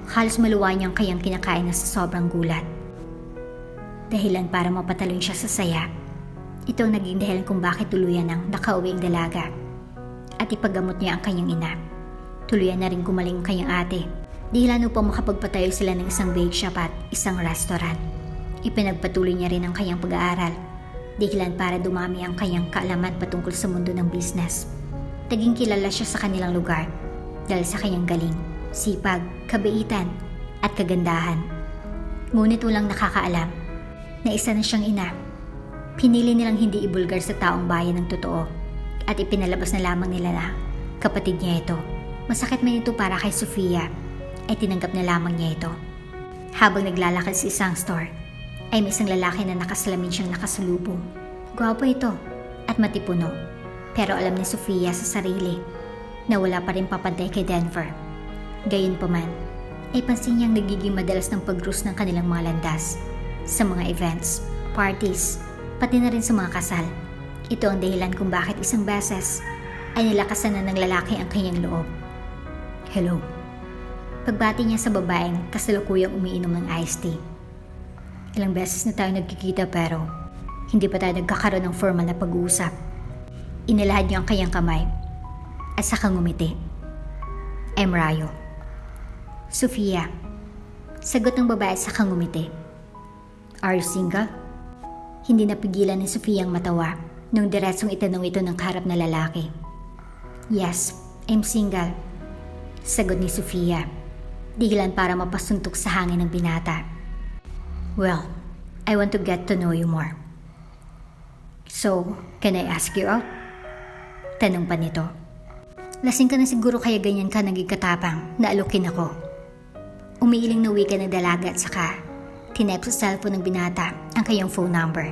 Halos maluwa niya ang kanyang kinakain na sa sobrang gulat. Dahilan para mapataloy siya sa saya. Ito ang naging dahilan kung bakit tuluyan ng nakauwi ang dalaga at ipagamot niya ang kanyang ina. Tuluyan na rin gumaling ang kanyang ate. Dahilan upang makapagpatayo sila ng isang bake shop at isang restaurant. Ipinagpatuloy niya rin ang kanyang pag-aaral. Dahilan para dumami ang kanyang kaalaman patungkol sa mundo ng business. Naging kilala siya sa kanilang lugar dahil sa kanyang galing, sipag, kabaitan at kagandahan. Ngunit walang nakakaalam na isa na siyang ina. Pinili nilang hindi ibulgar sa taong bayan ng totoo at ipinalabas na lamang nila na kapatid niya ito. Masakit man ito para kay Sofia, ay tinanggap na lamang niya ito. Habang naglalakad sa isang store, ay may isang lalaki na nakasalamin siyang nakasalubong. Gwapo ito at matipuno, pero alam ni Sofia sa sarili na wala pa rin papantay kay Denver. Gayunpaman, ay pansin niyang nagiging madalas ng pag-cruise ng kanilang mga landas sa mga events, parties, pati na rin sa mga kasal. Ito ang dahilan kung bakit isang beses ay nilakasan na ng lalaki ang kanyang loob. Hello. Pagbati niya sa babaeng kasalukuyang umiinom ng iced tea. Ilang beses na tayo nagkikita pero hindi pa tayo nagkakaroon ng formal na pag-uusap. Inilahad niya ang kanyang kamay at saka ngumiti. I'm Rayo. Sofia. Sagot ng babae at saka ngumiti. Are you single? Hindi napigilan ni Sofia ang matawa nung diretsong itanong ito ng kaharap na lalaki. Yes, I'm single. Sagot ni Sofia. Dahilan para mapasuntok sa hangin ng binata. Well, I want to get to know you more. So, can I ask you out? Tanong pa nito. Lasing ka na siguro kaya ganyan ka naging katapang na alukin ako. Umiiling na wika ng dalaga at saka tinept sa cellphone ng binata ang kanyang phone number.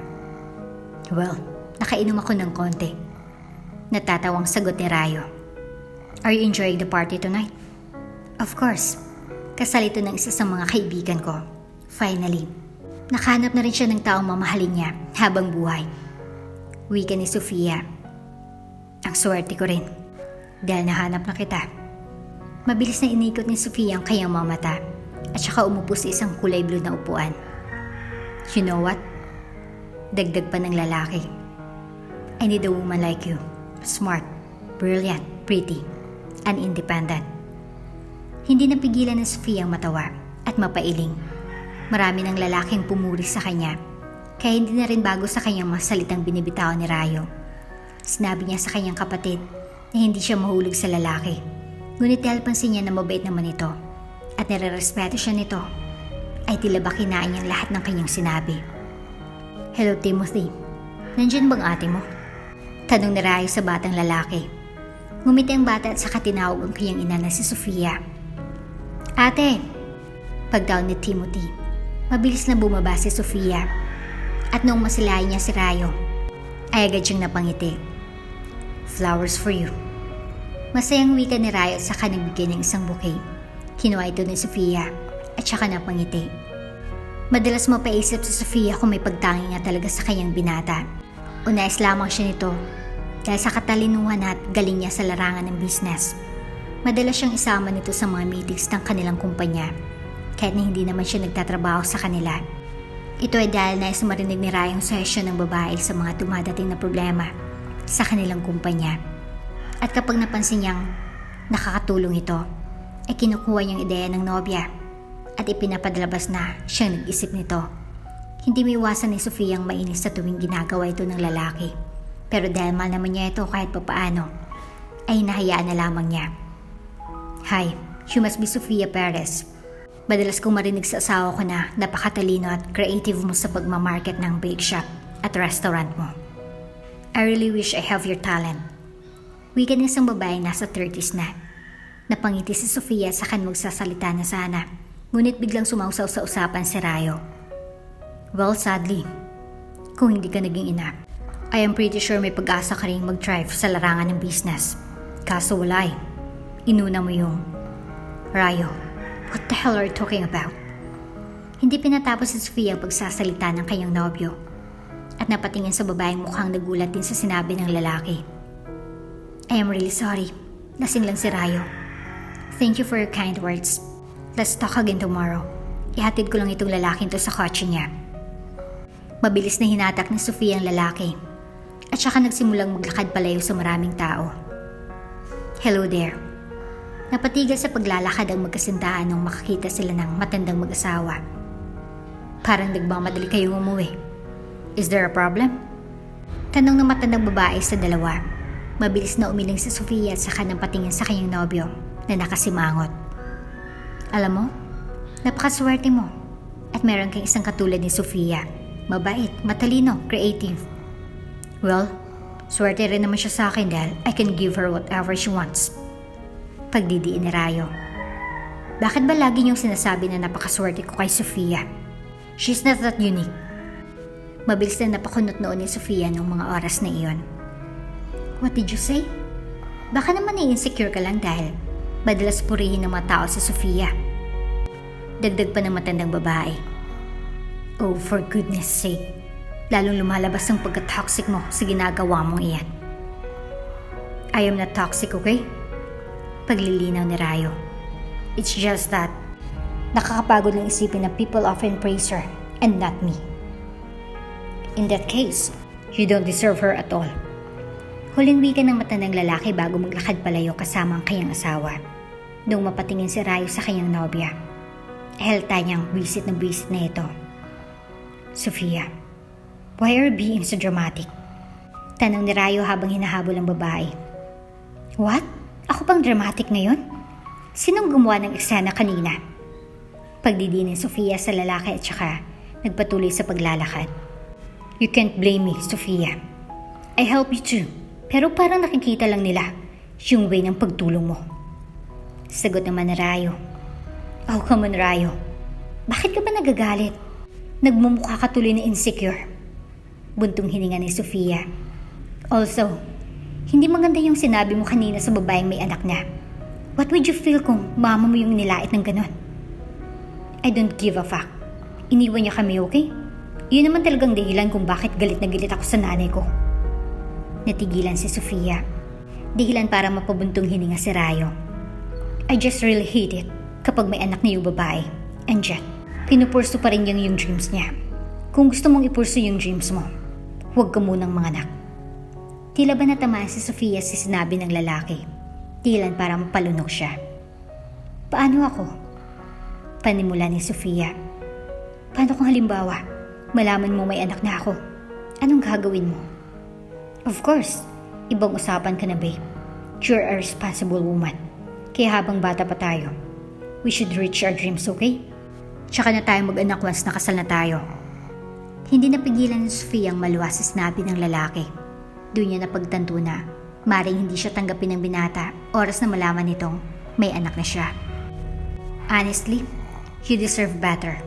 Well, nakainom ako ng konti. Natatawang sagot ni Rayo. Are you enjoying the party tonight? Of course. Kasal ito ng isa sa mga kaibigan ko. Finally, nakahanap na rin siya ng taong mamahalin niya habang buhay. Wika ni Sofia. Ang swerte ko rin dahil nahanap na kita. Mabilis na inikot ni Sofia ang kanyang mga mata at saka umupo sa isang kulay blue na upuan. You know what? Dagdag pa ng lalaki. I need a woman like you. Smart, brilliant, pretty, and independent. Hindi napigilan ni Sofia ang matawa at mapailing. Marami ng lalaking pumuri sa kanya, kaya hindi na rin bago sa kanyang mga salitang binibitawan ni Rayo. Sinabi niya sa kanyang kapatid na hindi siya mahulog sa lalaki. Ngunit dahil pansin niya na mabait naman ito at nire-respeto siya nito, ay tila ba kinain niyang lahat ng kanyang sinabi. Hello Timothy, nandiyan bang ate mo? Tanong ni Rayo sa batang lalaki. Ngumiti ang bata at saka tinawag ang kanyang ina na si Sofia. Ate! Pagdaw ni Timothy, mabilis na bumaba si Sofia at noong masilayan niya si Rayo, ay agad siyang napangiti. Flowers for you. Masayang wika ni Rayo at saka nagbigay ng isang bouquet. Kinuha ito ni Sofia at saka napangiti. Madalas mapaisip si Sofia kung may pagtangi nga talaga sa kanyang binata. Unais lamang siya nito dahil sa katalinuhan at galing niya sa larangan ng business. Madalas siyang isama nito sa mga meetings ng kanilang kumpanya kahit na hindi naman siya nagtatrabaho sa kanila. Ito ay dahil nais marinig ni Ray ang session ng babae sa mga dumadating na problema sa kanilang kumpanya. At kapag napansin niyang nakakatulong ito, ay kinukuha niyang ideya ng nobya at ipinapadalabas na siyang nag-isip nito. Hindi maiwasan ni Sofia ang mainis sa tuwing ginagawa ito ng lalaki. Pero dahil mahal naman niya ito kahit papaano, ay hinahayaan na lamang niya. Hi, you must be Sofia Perez. Madalas kong marinig sa asawa ko na napakatalino at creative mo sa pagmamarket ng bake shop at restaurant mo. I really wish I have your talent. Wika ng isang babaeng nasa 30s na. Napangiti si Sofia sa kan magsasalita na sana, ngunit biglang sumausaw sa usapan si Rayo. Well, sadly, kung hindi ka naging ina, I am pretty sure may pag-asa ka rin mag-thrive sa larangan ng business. Kaso wala eh. Inuna mo yung Rayo. What the hell are you talking about? Hindi pinatapos si Sofia ang pagsasalita ng kanyang nobyo at napatingin sa babaeng mukhang nagulat din sa sinabi ng lalaki. I am really sorry. Lasing lang si Rayo. Thank you for your kind words. Let's talk again tomorrow. Ihatid ko lang itong lalaking to sa kotse niya. Mabilis na hinatak ni Sofia ang lalaki at saka nagsimulang maglakad palayo sa maraming tao. Hello there. Napatigil sa paglalakad ang magkasintahan nung makakita sila ng matandang mag-asawa. Parang nagmamadali kayong umuwi. Is there a problem? Tanong ng matandang babae sa dalawa. Mabilis na umiling si Sofia at saka nang patingin sa kanyang nobyo na nakasimangot. Alam mo, napakaswerte mo at meron kang isang katulad ni Sofia. Mabait, matalino, creative. Well, swerte rin naman siya sa akin dahil I can give her whatever she wants. Pagdidiin ni Rayo. Bakit ba lagi niyong sinasabi na napakaswerte ko kay Sofia? She's not that unique. Mabilis na napakunot noon ni Sofia noong mga oras na iyon. What did you say? Baka naman na-insecure ka lang dahil madalas purihin ng mga tao si Sofia. Dagdag pa ng matandang babae. Oh, for goodness sake. Lalong lumalabas ang pagka-toxic mo sa ginagawa mong iyan. I am not toxic, okay? Paglilinaw ni Rayo. It's just that nakakapagod lang isipin na people often praise her and not me. In that case, you don't deserve her at all. Huling wika ng matandang lalaki bago maglakad palayo kasama ang kanyang asawa. Nung mapatingin si Rayo sa kanyang nobya, halata niyang bisit na ito. Sofia, why are you being so dramatic? Tanong ni Rayo habang hinahabol ang babae. What? Ako pang dramatic ngayon? Sinong gumawa ng eksena kanina? Pagdidi ni Sofia sa lalaki at saka nagpatuloy sa paglalakad. You can't blame me, Sofia. I help you too. Pero parang nakikita lang nila yung way ng pagtulong mo. Sagot naman ni Rayo. Oh, come on, Rayo. Bakit ka ba nagagalit? Nagmumukha ka tuloy na insecure. Buntong hininga ni Sofia. Also, hindi maganda yung sinabi mo kanina sa babaeng may anak na. What would you feel kung mama mo yung nilait ng ganon? I don't give a fuck. Iniwan niya kami, okay? Yun naman talagang dahilan kung bakit galit na galit ako sa nanay ko. Natigilan si Sofia. Dahilan para mapabuntong hininga si Rayo. I just really hate it kapag may anak na yung babae. And yet, pinupurso pa rin yung dreams niya. Kung gusto mong ipurso yung dreams mo, huwag ka munang manganak. Tila ba natamaan si Sofia sa sinabi ng lalaki? Dahilan para mapalunok siya. Paano ako? Panimula ni Sofia. Paano kung halimbawa, malaman mo may anak na ako? Anong gagawin mo? Of course, ibang usapan ka na babe. You're a responsible woman. Kaya habang bata pa tayo, we should reach our dreams, okay? Tsaka na tayo mag-anak once nakasal na tayo. Hindi napigilan ni Sofia ang maluwa sa sinabi ng lalaki. Doon niya napagtanto na maring hindi siya tanggapin ng binata oras na malaman nitong may anak na siya. Honestly, you deserve better.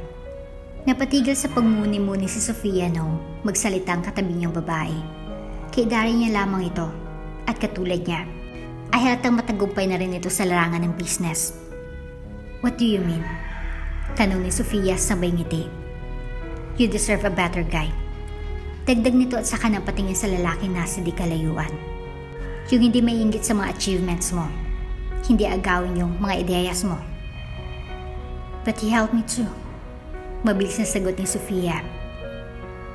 Napatigil sa pagmuni-muni si Sofia nung magsalita ang katabi niyang babae. Kay niya lamang ito at katulad niya, ay halatang matagumpay na rin ito sa larangan ng business. What do you mean? Tanong ni Sofia sabay ngiti. You deserve a better guy. Dagdag nito at saka nang patingin sa lalaki nasa di kalayuan. Yung hindi maiinggit sa mga achievements mo. Hindi agawin yung mga ideyas mo. But he helped me too. Mabilis na sagot ni Sofia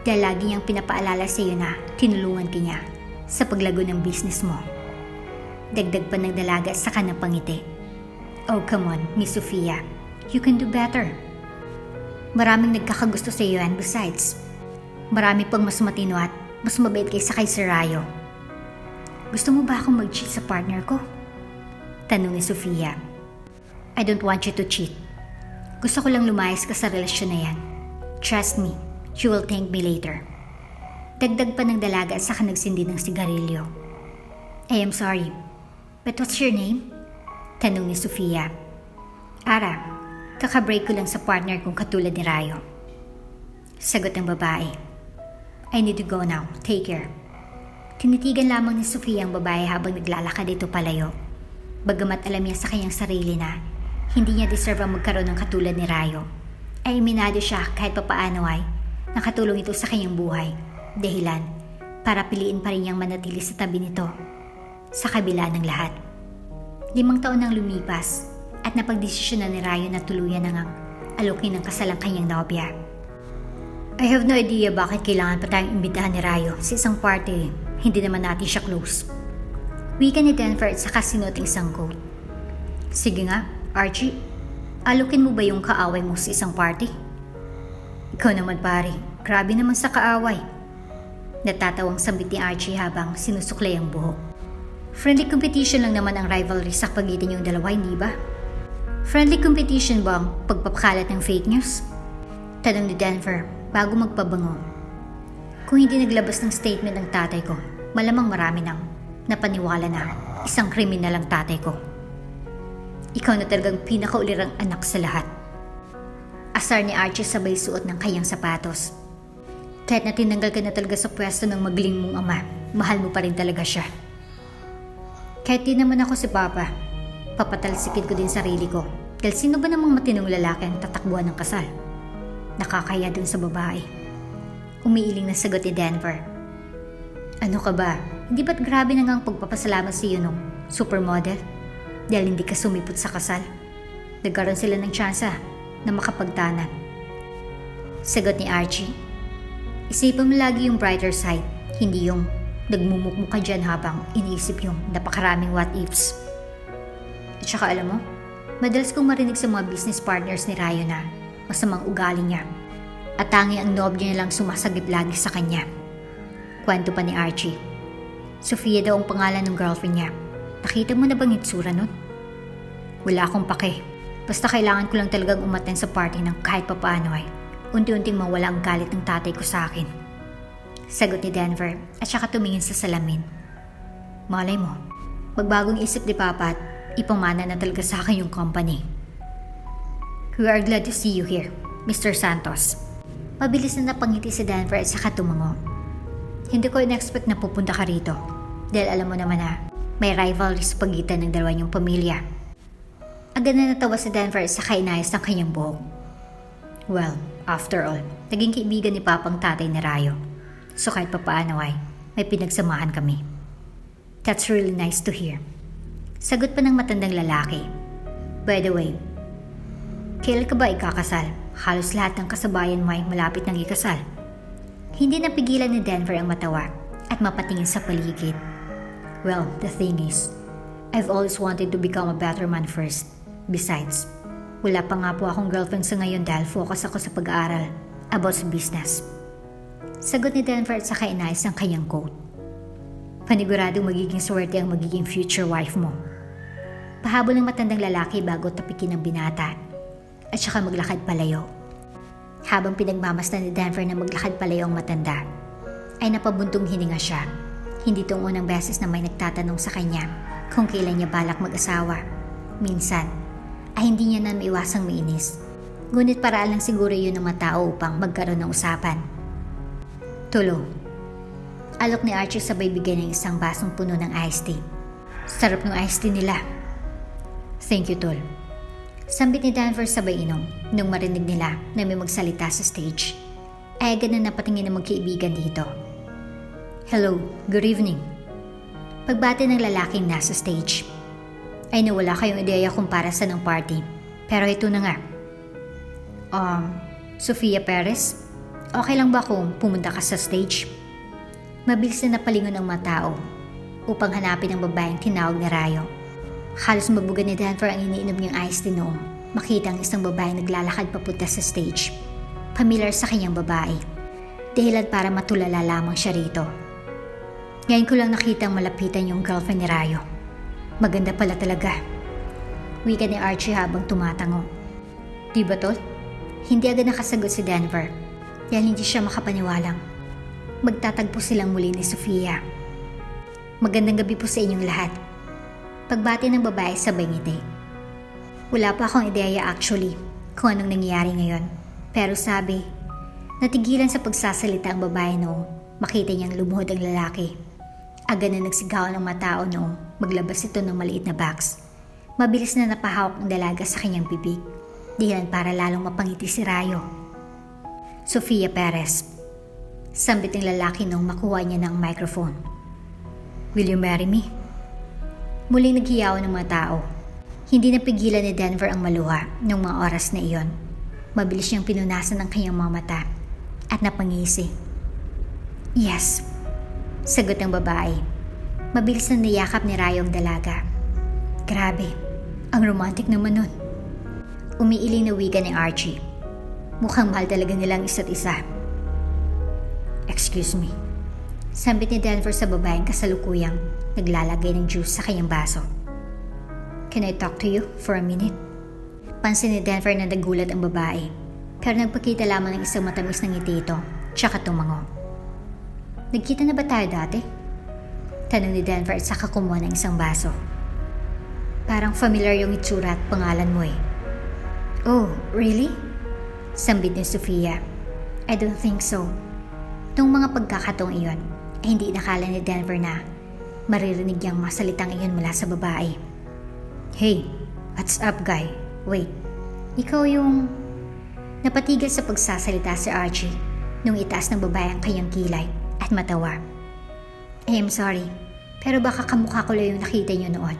Dahil lagi niyang pinapaalala sa iyo na tinulungan ka niya sa paglago ng business mo. Dagdag pa ng dalaga sa kanang pangiti. Oh, come on, Miss Sofia. You can do better. Maraming nagkakagusto sa iyo and besides, marami pang mas matino at mas mabait kaysa kay Sir Rayo. Gusto mo ba akong mag-cheat sa partner ko? Tanong ni Sofia. I don't want you to cheat. Gusto ko lang lumayas ka sa relasyon na yan. Trust me, you will thank me later. Dagdag pa ng dalaga at saka nagsindi ng sigarilyo. I am sorry, but what's your name? Tanong ni Sofia. Ara, kakabreak ko lang sa partner kong katulad ni Rayo. Sagot ng babae. I need to go now, take care. Tinitigan lamang ni Sofia ang babae habang naglalakad ito palayo. Bagamat alam niya sa kanyang sarili na hindi niya deserve ang magkaroon ng katulad ni Rayo, ay iminado siya kahit papaano ay nakatulong ito sa kanyang buhay. Dahilan para piliin pa rin niyang manatili sa tabi nito sa kabila ng lahat. 5 taon nang lumipas at napagdesisyonan ni Rayo na tuluyan na ngang alukin ng kasal ang kanyang nobya. I have no idea bakit kailangan pa tayong imbitahan ni Rayo sa isang party. Hindi naman natin siya close. Wika ni Denver at saka sinuting isang coat. Sige nga, Archie. Alukin mo ba yung kaaway mo sa isang party? Ikaw naman pare, grabe naman sa kaaway. Natatawang sambit ni Archie habang sinusuklay ang buhok. Friendly competition lang naman ang rivalry sa pagitan yung dalawa, hindi ba? Friendly competition ba ang pagpapakalat ng fake news? Tanong ni Denver bago magpabango. Kung hindi naglabas ng statement ng tatay ko, malamang marami nang napaniwala na isang kriminal ang tatay ko. Ikaw na talagang pinakaulirang anak sa lahat. Asar ni Archie sabay suot ng kanyang sapatos. Kahit na tinanggal ka na talaga sa pwesto ng magaling mong ama, mahal mo pa rin talaga siya. Kahit di naman ako si Papa, papatalsikin ko din sarili ko. Dahil sino ba namang matinong lalaki ang tatakbuhan ng kasal? Nakakaya dun sa babae. Umiiling na sagot ni Denver. Ano ka ba? Hindi ba't grabe na ngang pagpapasalamat sa iyo nung supermodel? Dahil hindi ka sumipot sa kasal. Nagkaroon sila ng tsansa na makapagtanan. Sagot ni Archie. Isipan mo lagi yung brighter side, hindi yung nagmumukmuk ka dyan habang iniisip yung napakaraming what ifs. At saka alam mo, madalas kong marinig sa mga business partners ni Rayo na masamang ugali niya at tangi ang nobya niya lang sumasagip lagi sa kanya. Kwento pa ni Archie. Sofia daw ang pangalan ng girlfriend niya. Nakita mo na bang itsura nun? Wala akong pake. Basta kailangan ko lang talagang umaten sa party ng kahit papaano ay unti-unting mawala ang galit ng tatay ko sa akin. Sagot ni Denver at saka tumingin sa salamin. Malay mo, magbagong isip ni Papa at ipamana na talaga sa akin yung company. We are glad to see you here, Mr. Santos. Mabilis na napangiti si Denver at saka tumango. Hindi ko in-expect na pupunta ka rito dahil alam mo naman na may rivalry sa pagitan ng dalawa niyong pamilya. Agad na natawa si Denver at saka inayos ng kanyang buhok. Well, after all, naging kaibigan ni Papang tatay ni Rayo. So kahit papaano ay may pinagsamahan kami. That's really nice to hear. Sagot pa ng matandang lalaki. By the way, kailan ka ba ikakasal? Halos lahat ng kasabayan mo ay malapit ng ikasal. Hindi napigilan ni Denver ang matawa at mapatingin sa paligid. Well, the thing is, I've always wanted to become a better man first. Besides, wala pa nga po akong girlfriend sa ngayon dahil focus ako sa pag-aaral about sa business. Sagot ni Denver at saka inayos ang kanyang coat. Paniguradong magiging swerte ang magiging future wife mo. Pahabol ng matandang lalaki bago tapikin ang binata at saka maglakad palayo. Habang pinagmamasdan ni Denver na maglakad palayo ang matanda, ay napabuntong hininga siya. Hindi itong unang beses na may nagtatanong sa kanya kung kailan niya balak mag-asawa. Minsan, ay hindi niya na maiwasang mainis. Ngunit paraan lang siguro yun ng mga tao upang magkaroon ng usapan. Tulo. Alok ni Archie sabay bigay ng isang basong puno ng iced tea. Sarap ng iced tea nila. Thank you, Tol. Sambit ni Denver sabay inom. Nung marinig nila na may magsalita sa stage, ay agad na napatingin ng magkaibigan dito. Hello, good evening. Pagbati ng lalaking nasa stage. Ay nawala kayong ideya kung para sa ng party. Pero ito na nga. Sofia Perez? Okay lang ba kung pumunta ka sa stage? Mabilis na napalingon ang mga tao upang hanapin ang babaeng tinawag na Rayo. Halos mabuga ni Denver ang iniinom niyang iced tea noong makita ang isang babaeng naglalakad papunta sa stage. Familiar sa kanyang babae. Dahilan para matulala lamang siya rito. Ngayon ko lang nakita ang malapitan yung girlfriend ni Rayo. Maganda pala talaga. Wika ni Archie habang tumatango. Di ba tol? Hindi agad nakasagot si Denver dahil hindi siya makapaniwalang magtatagpo silang muli ni Sofia. Magandang gabi po sa inyong lahat. Pagbati ng babae sabay ngiti. Wala pa akong ideya actually kung anong nangyayari ngayon. Pero sabi, natigilan sa pagsasalita ang babae noong makita niyang lumuhod ang lalaki. Agad na nagsigawan ng mga tao noong maglabas ito ng maliit na box. Mabilis na napahawak ang dalaga sa kanyang bibig. Dahilan para lalong mapangiti si Rayo. Sofia Perez. Sambit ng lalaki noong makuha niya ng microphone. Will you marry me? Muling naghiyawan ng mga tao. Hindi napigilan ni Denver ang maluha noong mga oras na iyon. Mabilis niyang pinunasan ang kanyang mga mata at napangisi. Yes, sagot ng babae. Mabilis na niyakap ni Rayo ang dalaga. Grabe, ang romantic naman nun. Umiiling na wika ni Archie. Mukhang mahal talaga nilang isa't isa. Excuse me. Sambit ni Denver sa babaeng kasalukuyang naglalagay ng juice sa kanyang baso. Can I talk to you for a minute? Pansin ni Denver na nagulat ang babae, pero nagpakita lamang ng isang matamis na ngiti ito, tsaka tumango. Nagkita na ba tayo dati? Tanong ni Denver at saka kumuha ng isang baso. Parang familiar yung itsura at pangalan mo eh. Oh, really? Sambit ni Sofia. I don't think so. Noong mga pagkakataong iyon, ay hindi inakala ni Denver na maririnig niyang masalitang iyon mula sa babae. Hey, what's up guy? Wait, ikaw yung... Napatigil sa pagsasalita si Archie nung itaas ng babae ang kanyang kilay at matawa. I am sorry, pero baka kamukha ko lang yung nakita niyo noon.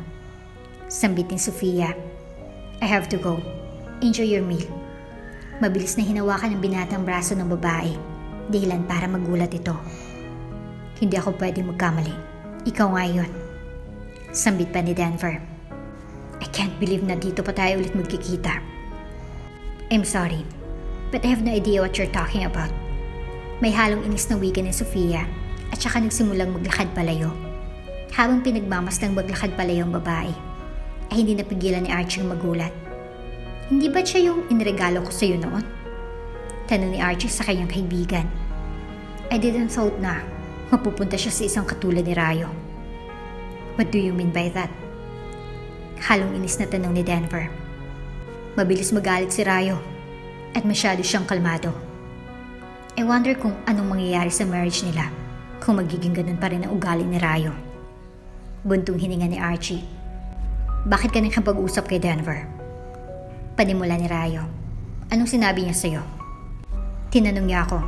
Sambit ni Sofia. I have to go. Enjoy your meal. Mabilis na hinawakan ng binatang braso ng babae, dahilan para magulat ito. Hindi ako pwedeng magkamali. Ikaw nga yun. Sambit pa ni Denver. I can't believe na dito pa tayo ulit magkikita. I'm sorry, but I have no idea what you're talking about. May halong inis na wika ni Sofia at saka nagsimulang maglakad palayo. Habang pinagmamaslang maglakad palayo ang babae, ay hindi napigilan ni Archie magulat. Hindi ba siya yung inregalo ko sa iyo noon? Tanong ni Archie sa kanyang kaibigan. I didn't thought na mapupunta siya sa isang katulad ni Rayo. What do you mean by that? Halong inis na tanong ni Denver. Mabilis magalit si Rayo at masyado siyang kalmado. I wonder kung anong mangyayari sa marriage nila kung magiging ganun pa rin ang ugali ni Rayo. Buntong hininga ni Archie. Bakit ka nakapag-usap kay Denver? Panimula ni Rayo. Anong sinabi niya sa'yo? Tinanong niya ako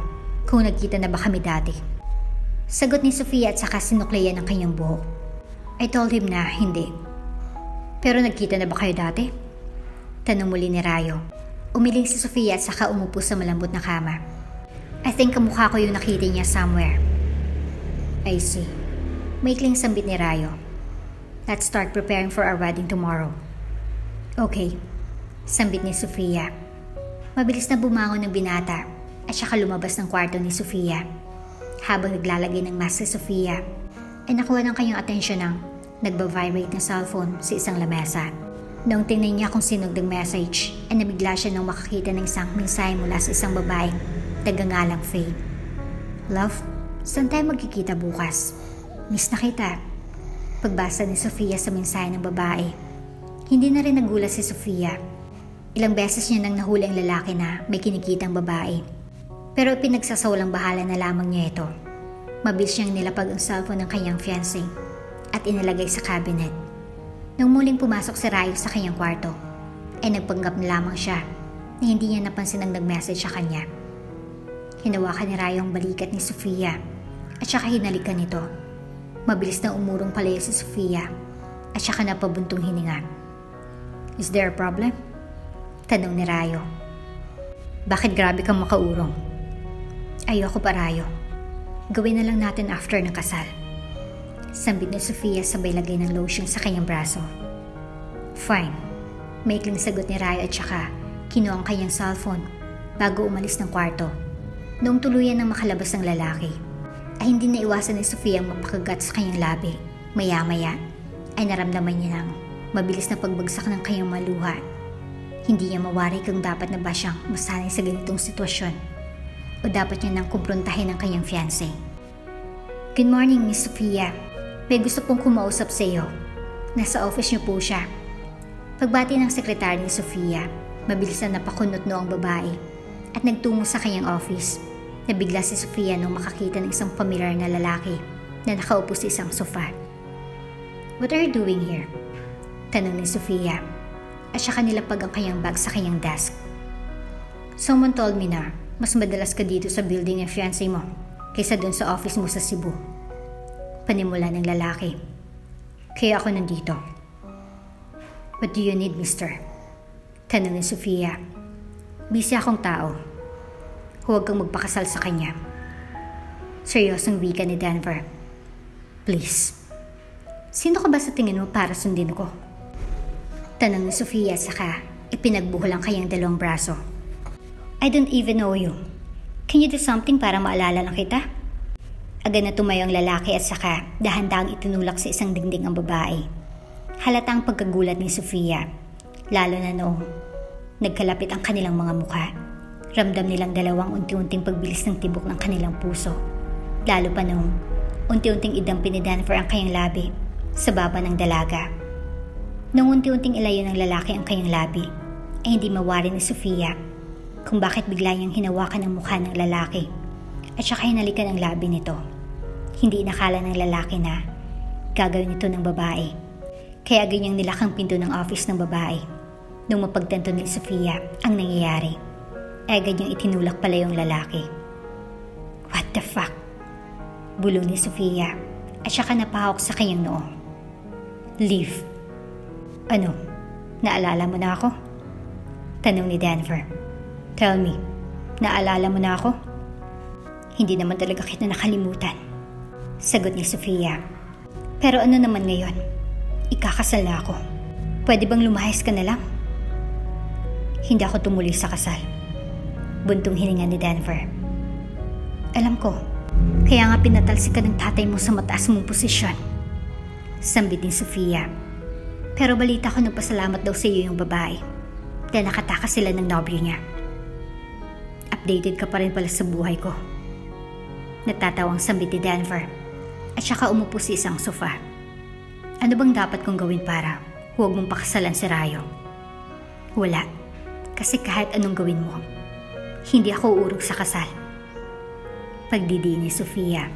kung nagkita na ba kami dati. Sagot ni Sofia at saka sinuklayan ang kanyang buhok. I told him na hindi. Pero nagkita na ba kayo dati? Tanong muli ni Rayo. Umiling si Sofia at saka umupo sa malambot na kama. I think kamukha ko yung nakita niya somewhere. I see. Maikling sambit ni Rayo. Let's start preparing for our wedding tomorrow. Okay. Sambit ni Sofia. Mabilis na bumangon ng binata at saka lumabas ng kwarto ni Sofia. Habang naglalagay ng mask si Sofia, ay nakuha ng kanyang atensyon ng nagba-vibrate na cellphone sa isang lamesa. Noong tingnan niya kung sino nag-message, ay nabigla siya nang makakita ng isang mensahe mula sa isang babaeng nagngangalang Faye. Love, saan tayo magkikita bukas? Miss na kita. Pagbasa ni Sofia sa mensahe ng babae, hindi na rin nagulat si Sofia. Ilang beses niya nang nahuli ang lalaki na may kinikitang babae. Pero pinagsasawalang bahala na lamang niya ito. Mabilis niyang nilapag ang cellphone ng kanyang fiancé at inilagay sa cabinet. Nung muling pumasok si Rayo sa kanyang kwarto, ay nagpanggap na lamang siya na hindi niya napansin ang nag-message sa kanya. Hinawakan ni Rayo ang balikat ni Sofia at saka hinalikan nito. Mabilis na umurong palayo si Sofia at saka napabuntong hininga. Is there a problem? Tanong ni Rayo. Bakit grabe kang makaurong? Ayoko parayo. Gawin na lang natin after ng kasal. Sambit ni Sofia sabay lagay ng lotion sa kanyang braso. Fine. Maikling sagot ni Rayo at saka kinuha ang kanyang cellphone bago umalis ng kwarto. Noong tuluyan ng makalabas ng lalaki, ay hindi naiwasan ni Sofia ang mapakagat sa kanyang labi. Maya-maya ay naramdaman niya ng mabilis na pagbagsak ng kanyang maluha. Hindi niya mawari kung dapat na ba siyang masanay sa ganitong sitwasyon o dapat niya nang kumprontahin ang kanyang fiancé. Good morning, Miss Sofia. May gusto pong kumausap sa iyo. Nasa office niyo po siya. Pagbati ng sekretary ni Sofia, mabilis na napakunot ang babae at nagtungo sa kanyang office. Nabigla si Sofia nung makakita ng isang pamilyar na lalaki na nakaupo sa isang sofa. What are you doing here? Tanong ni Sofia at saka nilapag ang kanyang bag sa kanyang desk. Someone told me na mas madalas ka dito sa building ng fiancé mo kaysa dun sa office mo sa Cebu. Panimula ng lalaki. Kaya ako nandito. What do you need, mister? Tanong ni Sofia. Busy akong tao. Huwag kang magpakasal sa kanya. Seryosong wika ni Denver. Please. Sino ka ba sa tingin mo para sundin ko? Tanong ni Sofia saka ipinagbuhol ang kanyang dalawang braso. I don't even know you. Can you do something para maalala lang kita? Agad na tumayo ang lalaki at saka dahan-dahang itinulak sa isang dingding ang babae. Halata ang pagkagulat ni Sofia, lalo na noong nagkalapit ang kanilang mga mukha. Ramdam nilang dalawang unti-unting pagbilis ng tibok ng kanilang puso. Lalo pa noong unti-unting idampi ni Denver ang kanyang labi sa baba ng dalaga. Nung unti-unting ilayo ng lalaki ang kanyang labi, ay hindi mawari ni Sofia kung bakit bigla niyang hinawakan ang mukha ng lalaki at saka hinalikan ang labi nito. Hindi inakala ng lalaki na gagawin ito ng babae. Kaya ganyang nilakang pinto ng office ng babae. Nung mapagtanto ni Sofia ang nangyayari, ay ganyang itinulak pala yung lalaki. What the fuck? Bulong ni Sofia at saka napahawak sa kanyang noo. Leave. Ano? Naalala mo na ako? Tanong ni Denver. Tell me, naalala mo na ako? Hindi naman talaga kita nakalimutan. Sagot ni Sofia. Pero ano naman ngayon? Ikakasal na ako. Pwede bang lumahis ka na lang? Hindi ako tumuloy sa kasal. Buntong hininga ni Denver. Alam ko, kaya nga pinatalsik ka ng tatay mo sa mataas mong posisyon. Sambit ni Sofia. Pero balita ko nagpasalamat daw sa iyo yung babae dahil nakatakas sila ng nobyo niya. Updated ka pa rin pala sa buhay ko. Natatawang sambit ni Denver at saka umupo sa isang sofa. Ano bang dapat kong gawin para huwag mong pakasalan si Rayo? Wala. Kasi kahit anong gawin mo, hindi ako uurog sa kasal. Pagdidiin ni Sofia.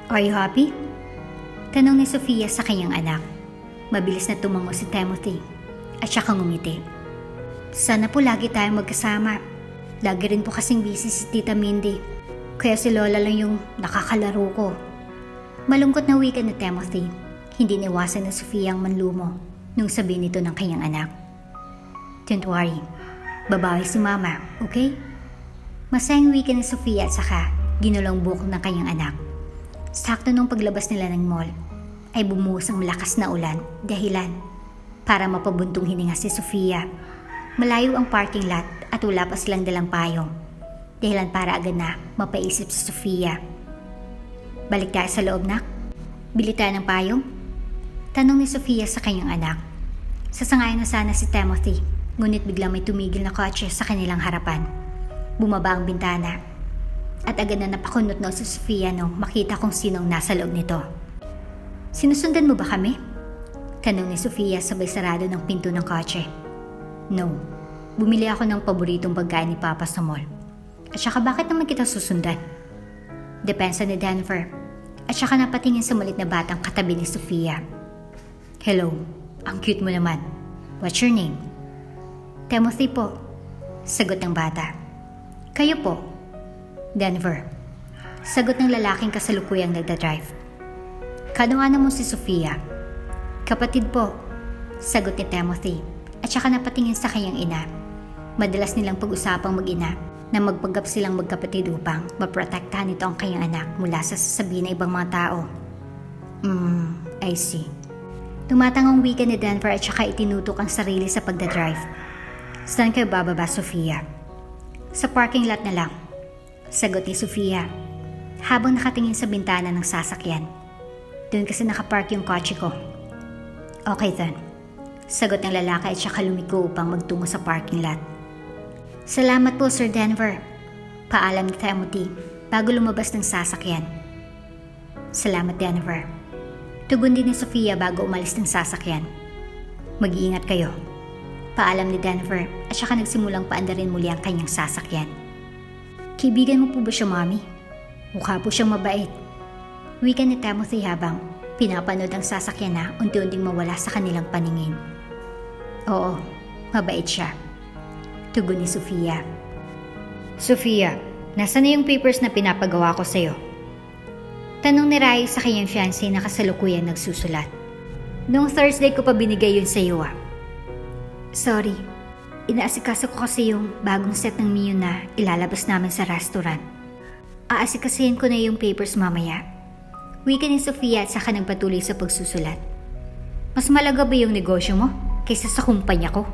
Are you happy? Tanong ni Sofia sa kanyang anak. Mabilis na tumango si Timothy at saka ngumiti. Sana po lagi tayong magkasama. Lagi rin po kasing busy si Tita Mindy. Kaya si Lola lang yung nakakalaro ko. Malungkot na wika ni Timothy. Hindi niwasan na Sofia ang manlumo nung sabihin nito ng kanyang anak. Don't worry. Babawi si Mama, okay? Masayang wika ni Sofia at saka ginulong buhok ng kanyang anak. Sakto nung paglabas nila ng mall, ay bumuhos ang malakas na ulan dahilan para mapabuntong hininga si Sofia. Malayo ang parking lot at wala pa silang dalang payong. Dahilan para agad na mapaisip si Sofia. Balik tayo sa loob, nak? Bili tayo ng payong? Tanong ni Sofia sa kanyang anak. Sasangayon na sana si Timothy, ngunit biglang may tumigil na kotse sa kanilang harapan. Bumaba ang bintana at agad na napakunot si Sofia nung makita kung sinong nasa loob nito. Sinusundan mo ba kami? Tanong ni Sofia sabay sarado ng pinto ng kotse. No, bumili ako ng paboritong pagkain ni Papa sa mall. At saka bakit naman kita susundan? Depensa ni Denver at saka napatingin sa malit na batang katabi ni Sofia. Hello, ang cute mo naman. What's your name? Timothy po, sagot ng bata. Kayo po? Denver, sagot ng lalaking kasalukuyang nagdadrive. Kanuanan mo si Sofia? Kapatid po, sagot ni Timothy at saka napatingin sa kanyang ina. Madalas nilang pag-usapang mag-ina na magpanggap silang magkapatid upang maprotektahan nito ang kanyang anak mula sa sasabihin ng ibang mga tao. I see. Tumatangang wika ni Denver at saka itinutok ang sarili sa pagdadrive. Saan kayo bababa, Sofia? Sa parking lot na lang, sagot ni Sofia habang nakatingin sa bintana ng sasakyan. Doon kasi nakapark yung kotse ko. Okay then, sagot ng lalaki at saka lumiko upang magtungo sa parking lot. Salamat po, Sir Denver. Paalam ni Timothy bago lumabas ng sasakyan. Salamat, Denver. Tugon din ni Sofia bago umalis ng sasakyan. Mag-iingat kayo. Paalam ni Denver at saka nagsimulang paandarin muli ang kanyang sasakyan. Kaibigan mo po ba siya, Mommy? Mukha po siyang mabait. Wika ni Timothy habang pinapanood ang sasakyan na unti-unting mawala sa kanilang paningin. Oo, mabait siya. Tugon ni Sofia. Sofia, nasa na yung papers na pinapagawa ko sa'yo? Tanong ni Rai sa kanyang fiancé na kasalukuyang nagsusulat. Noong Thursday ko pa binigay yun sa'yo Sorry, inaasikaso ko kasi yung bagong set ng menu na ilalabas namin sa restaurant. Aasikasihin ko na yung papers mamaya. Wika ni Sofia at saka nagpatuloy sa pagsusulat. Mas malaga ba yung negosyo mo kaysa sa kumpanya ko?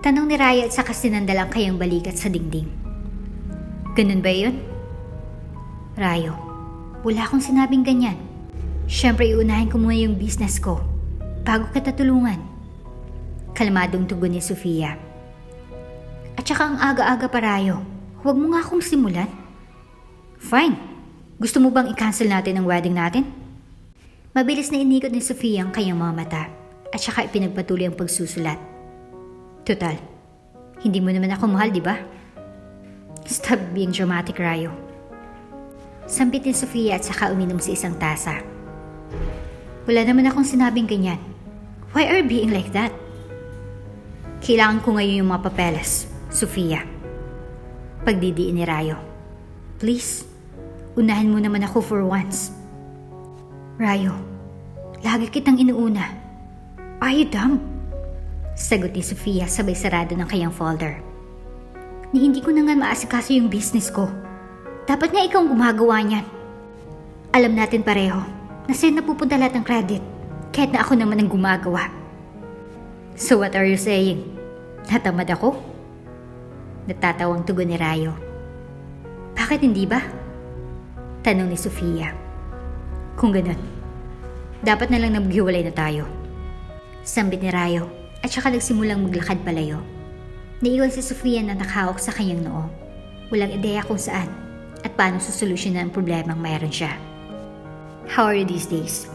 Tanong ni Raya at saka sinandal ang kayang balikat sa dingding. Ganun ba yun? Rayo, wala akong sinabing ganyan. Siyempre iunahin ko muna yung business ko bago kita tulungan. Kalmadong tugon ni Sofia. At saka ang aga-aga pa, Rayo. Huwag mo nga akong simulan. Fine. Gusto mo bang i-cancel natin ang wedding natin? Mabilis na inikot ni Sofia ang kanyang mga mata at saka ipinagpatuloy ang pagsusulat. Total, hindi mo naman ako mahal, di ba? Stop being dramatic, Rayo. Sampit ni Sofia at saka uminom sa isang tasa. Wala naman akong sinabing ganyan. Why are you being like that? Kailangan ko ngayon yung mga papeles, Sofia. Pagdidiin ni Rayo. Please, unahin mo naman ako for once. Rayo, lagi kitang inuuna. Are you dumb? Sagot ni Sofia sabay sarado ng kanyang folder. Ni hindi ko na nga maasikaso yung business ko. Dapat nga ikaw ang gumagawa niyan. Alam natin pareho na saan napupunta lahat ng credit kahit na ako naman ang gumagawa. So what are you saying? Natamad ako? Natatawang tugon ni Rayo. Bakit hindi ba? Tanong ni Sofia. Kung ganun, dapat na lang naghiwalay na tayo. Sambit ni Rayo at saka nagsimulang maglakad palayo. Naiwan si Sofia na nakahawak sa kanyang noo. Walang ideya kung saan at paano susolusyonan ang problemang mayroon siya. How are you these days?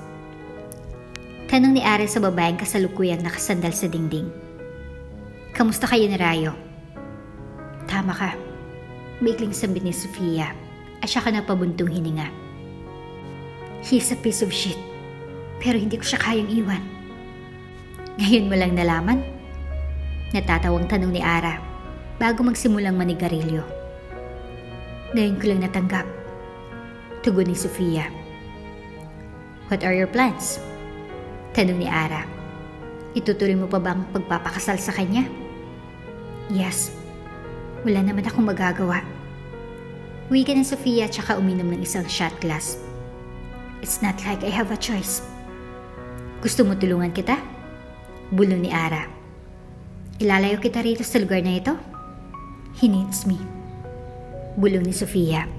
Tanong ni Are sa babaeng kasalukuyang nakasandal sa dingding. Kamusta kayo ni Rayo? Tama ka. Maikling sambit ni Sofia at saka napabuntong hininga. He's a piece of shit. Pero hindi ko siya kayang iwan. Ngayon mo lang nalaman? Natatawang tanong ni Ara bago magsimulang manigarilyo. Ngayon ko lang natanggap. Tugon ni Sofia. What are your plans? Tanong ni Ara. Itutuloy mo pa bang pagpapakasal sa kanya? Yes. Wala naman akong magagawa. Wika ni Sofia at saka uminom ng isang shot glass. It's not like I have a choice. Gusto mo tulungan kita? Bulong ni Ara. Ilalayo kita rito sa lugar na ito? He needs me. Bulong ni Sofia.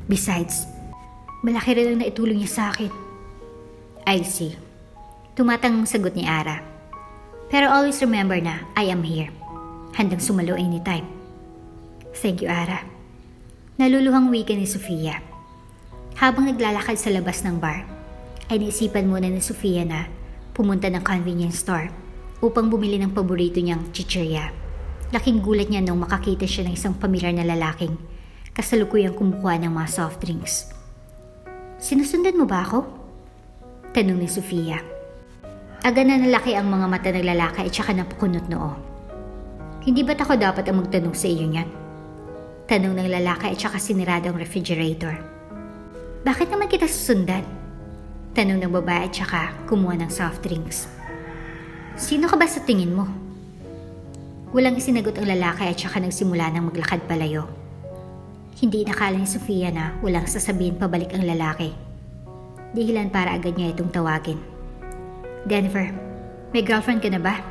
Besides, malaki rin ang naitulong niya sa akin. I see. Tumatang sagot ni Ara. Pero always remember na I am here. Handang sumalo anytime. Thank you, Ara. Naluluhang wika ni Sofia. Habang naglalakad sa labas ng bar, ay naisipan muna ni Sofia na pumunta ng convenience store upang bumili ng paborito niyang chichirya. Laking gulat niya nung makakita siya ng isang pamilyar na lalaking kasalukuyang kumukuha ng mga soft drinks. Sinusundan mo ba ako? Tanong ni Sofia. Aga na nalaki ang mga mata ng lalaki at saka napukunot noo. Hindi ba't ako dapat ang magtanong sa iyo niyan? Tanong ng lalaki at saka sinirado ang refrigerator. Bakit naman kita susundan? Tanong ng babae at saka kumuha ng soft drinks. Sino ka ba sa tingin mo? Walang isinagot ang lalaki at saka nagsimula ng maglakad palayo. Hindi nakala ni Sofia na walang sasabihin pabalik ang lalaki. Dahilan para agad niya itong tawagin. Denver, may girlfriend ka na ba?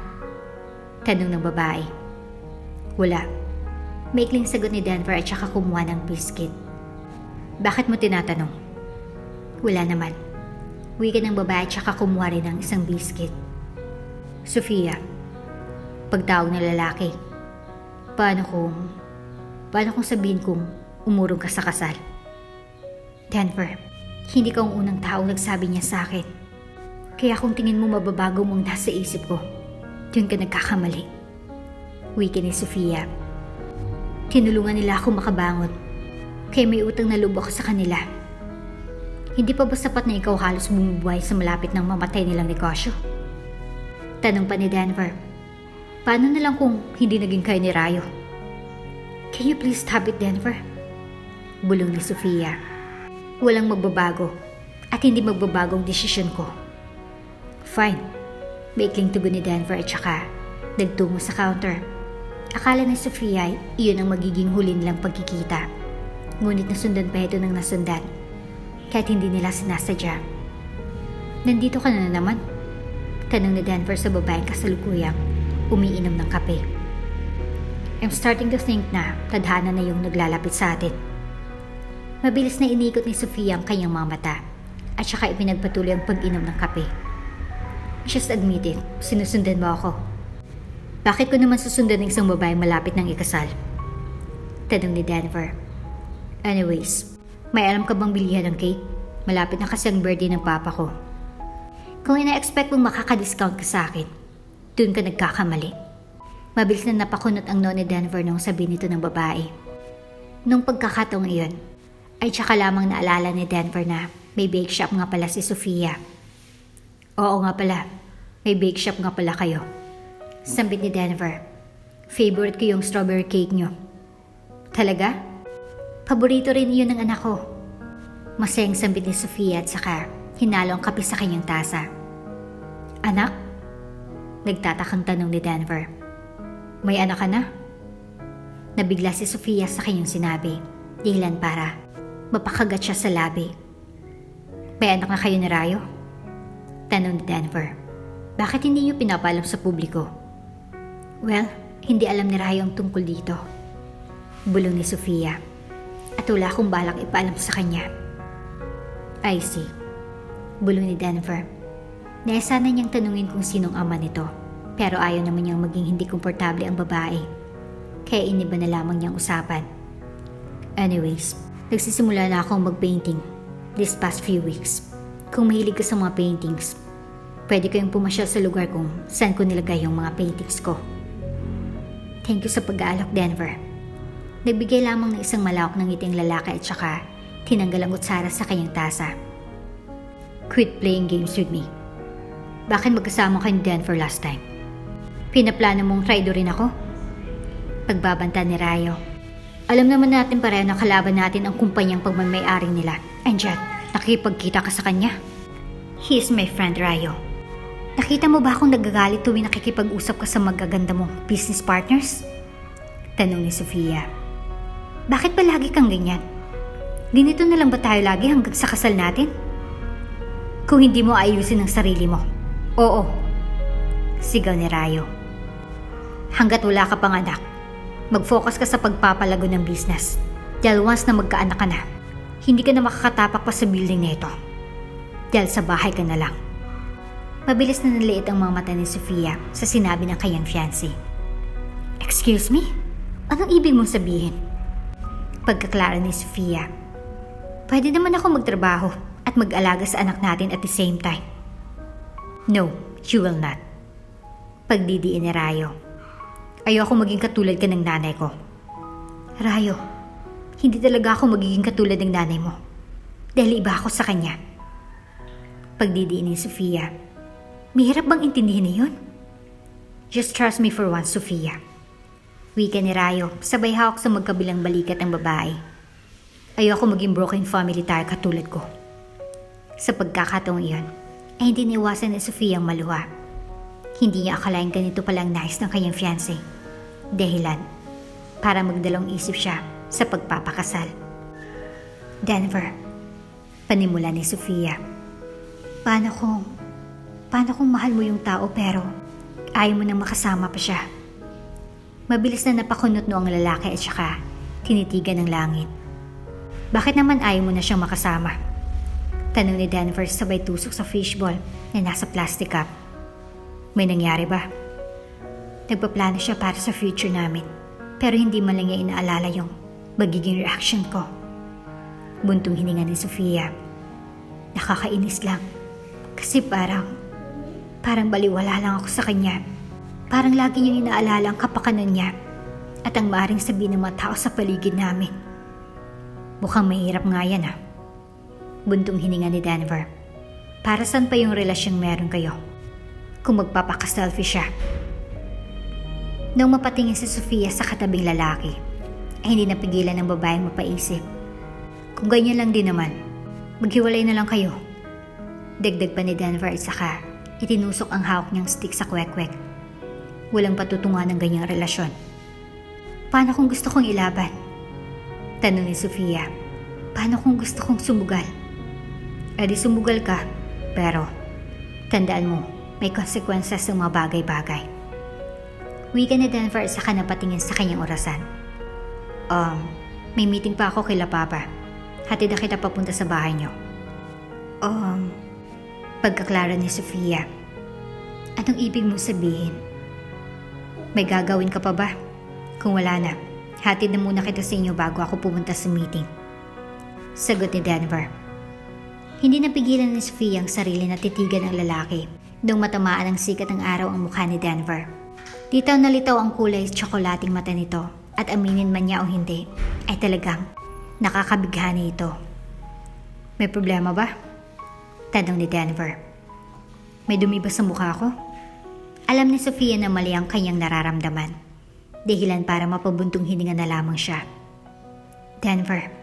Tanong ng babae. Wala. Maikling sagot ni Denver at saka kumuha ng biscuit. Bakit mo tinatanong? Wala naman. Wika ng babae at saka kumuha rin ng isang biscuit. Sofia, pagtawag ng lalaki. Paano kung sabihin kong umurong ka sa kasal? Denver, hindi ka ang unang taong nagsabi niya sa akin. Kaya kung tingin mo mababago mong nasa isip ko, yun ka nagkakamali. Wika ni Sofia. Tinulungan nila ako makabangon. Kaya may utang na loob ako sa kanila. Hindi pa ba sapat na ikaw halos bumubuhay sa malapit ng mamatay nilang negosyo? Tanong pa ni Denver. Paano na lang kung hindi naging kayo ni Rayo? Can you please stop it, Denver? Bulong ni Sofia. Walang magbabago at hindi magbabago ang desisyon ko. Fine. Maikling tugon ni Denver at saka nagtungo sa counter. Akala ni Sofia ay iyon ang magiging huli nilang pagkikita. Ngunit nasundan pa ito ng nasundan. Kahit hindi nila sinasadya. Nandito ka na naman? Tanong ni Denver sa babaeng kasalukuyang umiinom ng kape. I'm starting to think na tadhana na yung naglalapit sa atin. Mabilis na inikot ni Sofia ang kanyang mga mata at saka ipinagpatuloy ang pag-inom ng kape. Just admit it, sinusundan mo ako. Bakit ko naman susundan ng isang babaeng malapit ng ikasal? Tanong ni Denver. Anyways, may alam ka bang bilihan ng cake? Malapit na kasi ang birthday ng papa ko. Kung ina-expect mong makaka-discount ka sa akin, dun ka nagkakamali. Mabilis na napakunot ang noo ni Denver nung sabi nito ng babae. Nung pagkakataong iyon, ay tsaka lamang naalala ni Denver na may bake shop nga pala si Sofia. Oo nga pala, may bake shop nga pala kayo. Sambit ni Denver. Favorite ko yung strawberry cake nyo. Talaga? Paborito rin iyon ng anak ko. Masayang sambit ni Sofia at saka hinalo ang kape sa kanyang tasa. Anak? Nagtatakang tanong ni Denver. May anak ka na? Nabigla si Sofia sa kanyang sinabi. Dahilan para mapakagat siya sa labi. May anak na kayo ni Rayo? Tanong ni Denver. Bakit hindi niyo pinapaalam sa publiko? Well, hindi alam ni Rayo ang tungkol dito. Bulong ni Sofia. At wala akong balak ipaalam sa kanya. I see. Bulong ni Denver. Nasa na niyang tanungin kung sinong ama nito. Pero ayaw naman niyang maging hindi komportable ang babae. Kaya iniba na lamang niyang usapan. Anyways, nagsisimula na akong mag-painting this past few weeks. Kung mahilig ka sa mga paintings, pwede kayong pumasyal sa lugar kung saan ko nilagay yung mga paintings ko. Thank you sa pag-aalok, Denver. Nagbigay lamang ng isang malawak ng ngiting lalaki at saka tinanggal ang kutsara sa kanyang tasa. Quit playing games with me. Bakit magkasama kayo ni Denver last time? Pinaplano mong traido rin ako? Pagbabanta ni Rayo. Alam naman natin pareho na kalaban natin ang kumpanyang pagmamay-ari nila. Andiyan, nakikipagkita ka sa kanya. He is my friend, Rayo. Nakita mo ba akong nagagalit tuwing nakikipag-usap ka sa magaganda mong business partners? Tanong ni Sofia. Bakit ba lagi kang ganyan? Ganito na lang ba tayo lagi hanggang sa kasal natin? Kung hindi mo ayusin ang sarili mo. Oo. Sigaw ni Rayo. Hanggat wala ka pang anak, mag-focus ka sa pagpapalago ng business. Dahil once na magkaanak ka na, hindi ka na makakatapak pa sa building na ito. Dahil sa bahay ka na lang. Mabilis na naliit ang mga mata ni Sofia sa sinabi ng kanyang fiancé. Excuse me? Anong ibig mong sabihin? Pagkaklara ni Sofia. Pwede naman ako magtrabaho at mag-alaga sa anak natin at the same time. No, you will not. Pagdidiin ni Rayo. Ayoko maging katulad ka ng nanay ko. Rayo, hindi talaga ako magiging katulad ng nanay mo. Dahil iba ako sa kanya. Pagdidiin ni Sofia. Mahirap bang intindihin na yun? Just trust me for once, Sofia. Wika ni Rayo, sabay hawak sa magkabilang balikat ng babae. Ayoko maging broken family tayo katulad ko. Sa pagkakataong iyon, ay hindi niwasan ni Sofia ang maluha. Hindi niya akalain ganito palang nice ng kanyang fiancé. Dahilan, para magdalawang isip siya sa pagpapakasal. Denver, panimula ni Sofia. Paano kung mahal mo yung tao pero ayaw mo nang makasama pa siya? Mabilis na napakunot no ang lalaki at saka tinitigan ng langit. Bakit naman ayaw mo na siyang makasama? Tanong ni Denver sabay tusok sa fishball na nasa plastic cup. May nangyari ba? Nagpaplano siya para sa future namin pero hindi man lang niya inaalala yung magiging reaction ko. Buntong hininga ni Sofia. Nakakainis lang kasi parang baliwala lang ako sa kanya. Parang lagi niyang inaalala ang kapakanan niya at ang maaaring sabihin ng mga tao sa paligid namin. Mukhang mahirap nga yan Buntong hininga ni Denver. Para saan pa yung relasyong meron kayo kung magpapakaselfie siya? Nang mapatingin si Sofia sa katabing lalaki, ay hindi napigilan ng babaeng mapaisip. Kung ganyan lang din naman, maghiwalay na lang kayo. Dagdag pa ni Denver at saka itinusok ang hawak niyang stick sa kwek-kwek. Walang patutungan ng ganyang relasyon. Paano kung gusto kong ilaban? Tanong ni Sofia. Paano kung gusto kong sumugal? Di sumugal ka, pero tandaan mo, may consequences ng mga bagay-bagay. Wika ni Denver at saka napatingin sa kanyang orasan. May meeting pa ako kila Papa. Hatid na kita papunta sa bahay niyo. Pagkaklaro ni Sofia. Anong ibig mong sabihin? May gagawin ka pa ba? Kung wala na, hatid na muna kita sa inyo bago ako pumunta sa meeting. Sagot ni Denver. Hindi napigilan ni Sofia ang sarili na titigan ng lalaki nung matamaan ng sikat ng araw ang mukha ni Denver. Litaw na litaw ang kulay tsokolating mata nito at aminin man niya o hindi ay talagang nakakabighani ito. May problema ba? Tanong ni Denver. May dumi ba sa mukha ko? Alam ni Sofia na mali ang kanyang nararamdaman. Dahilan para mapabuntong hininga na lamang siya. Denver,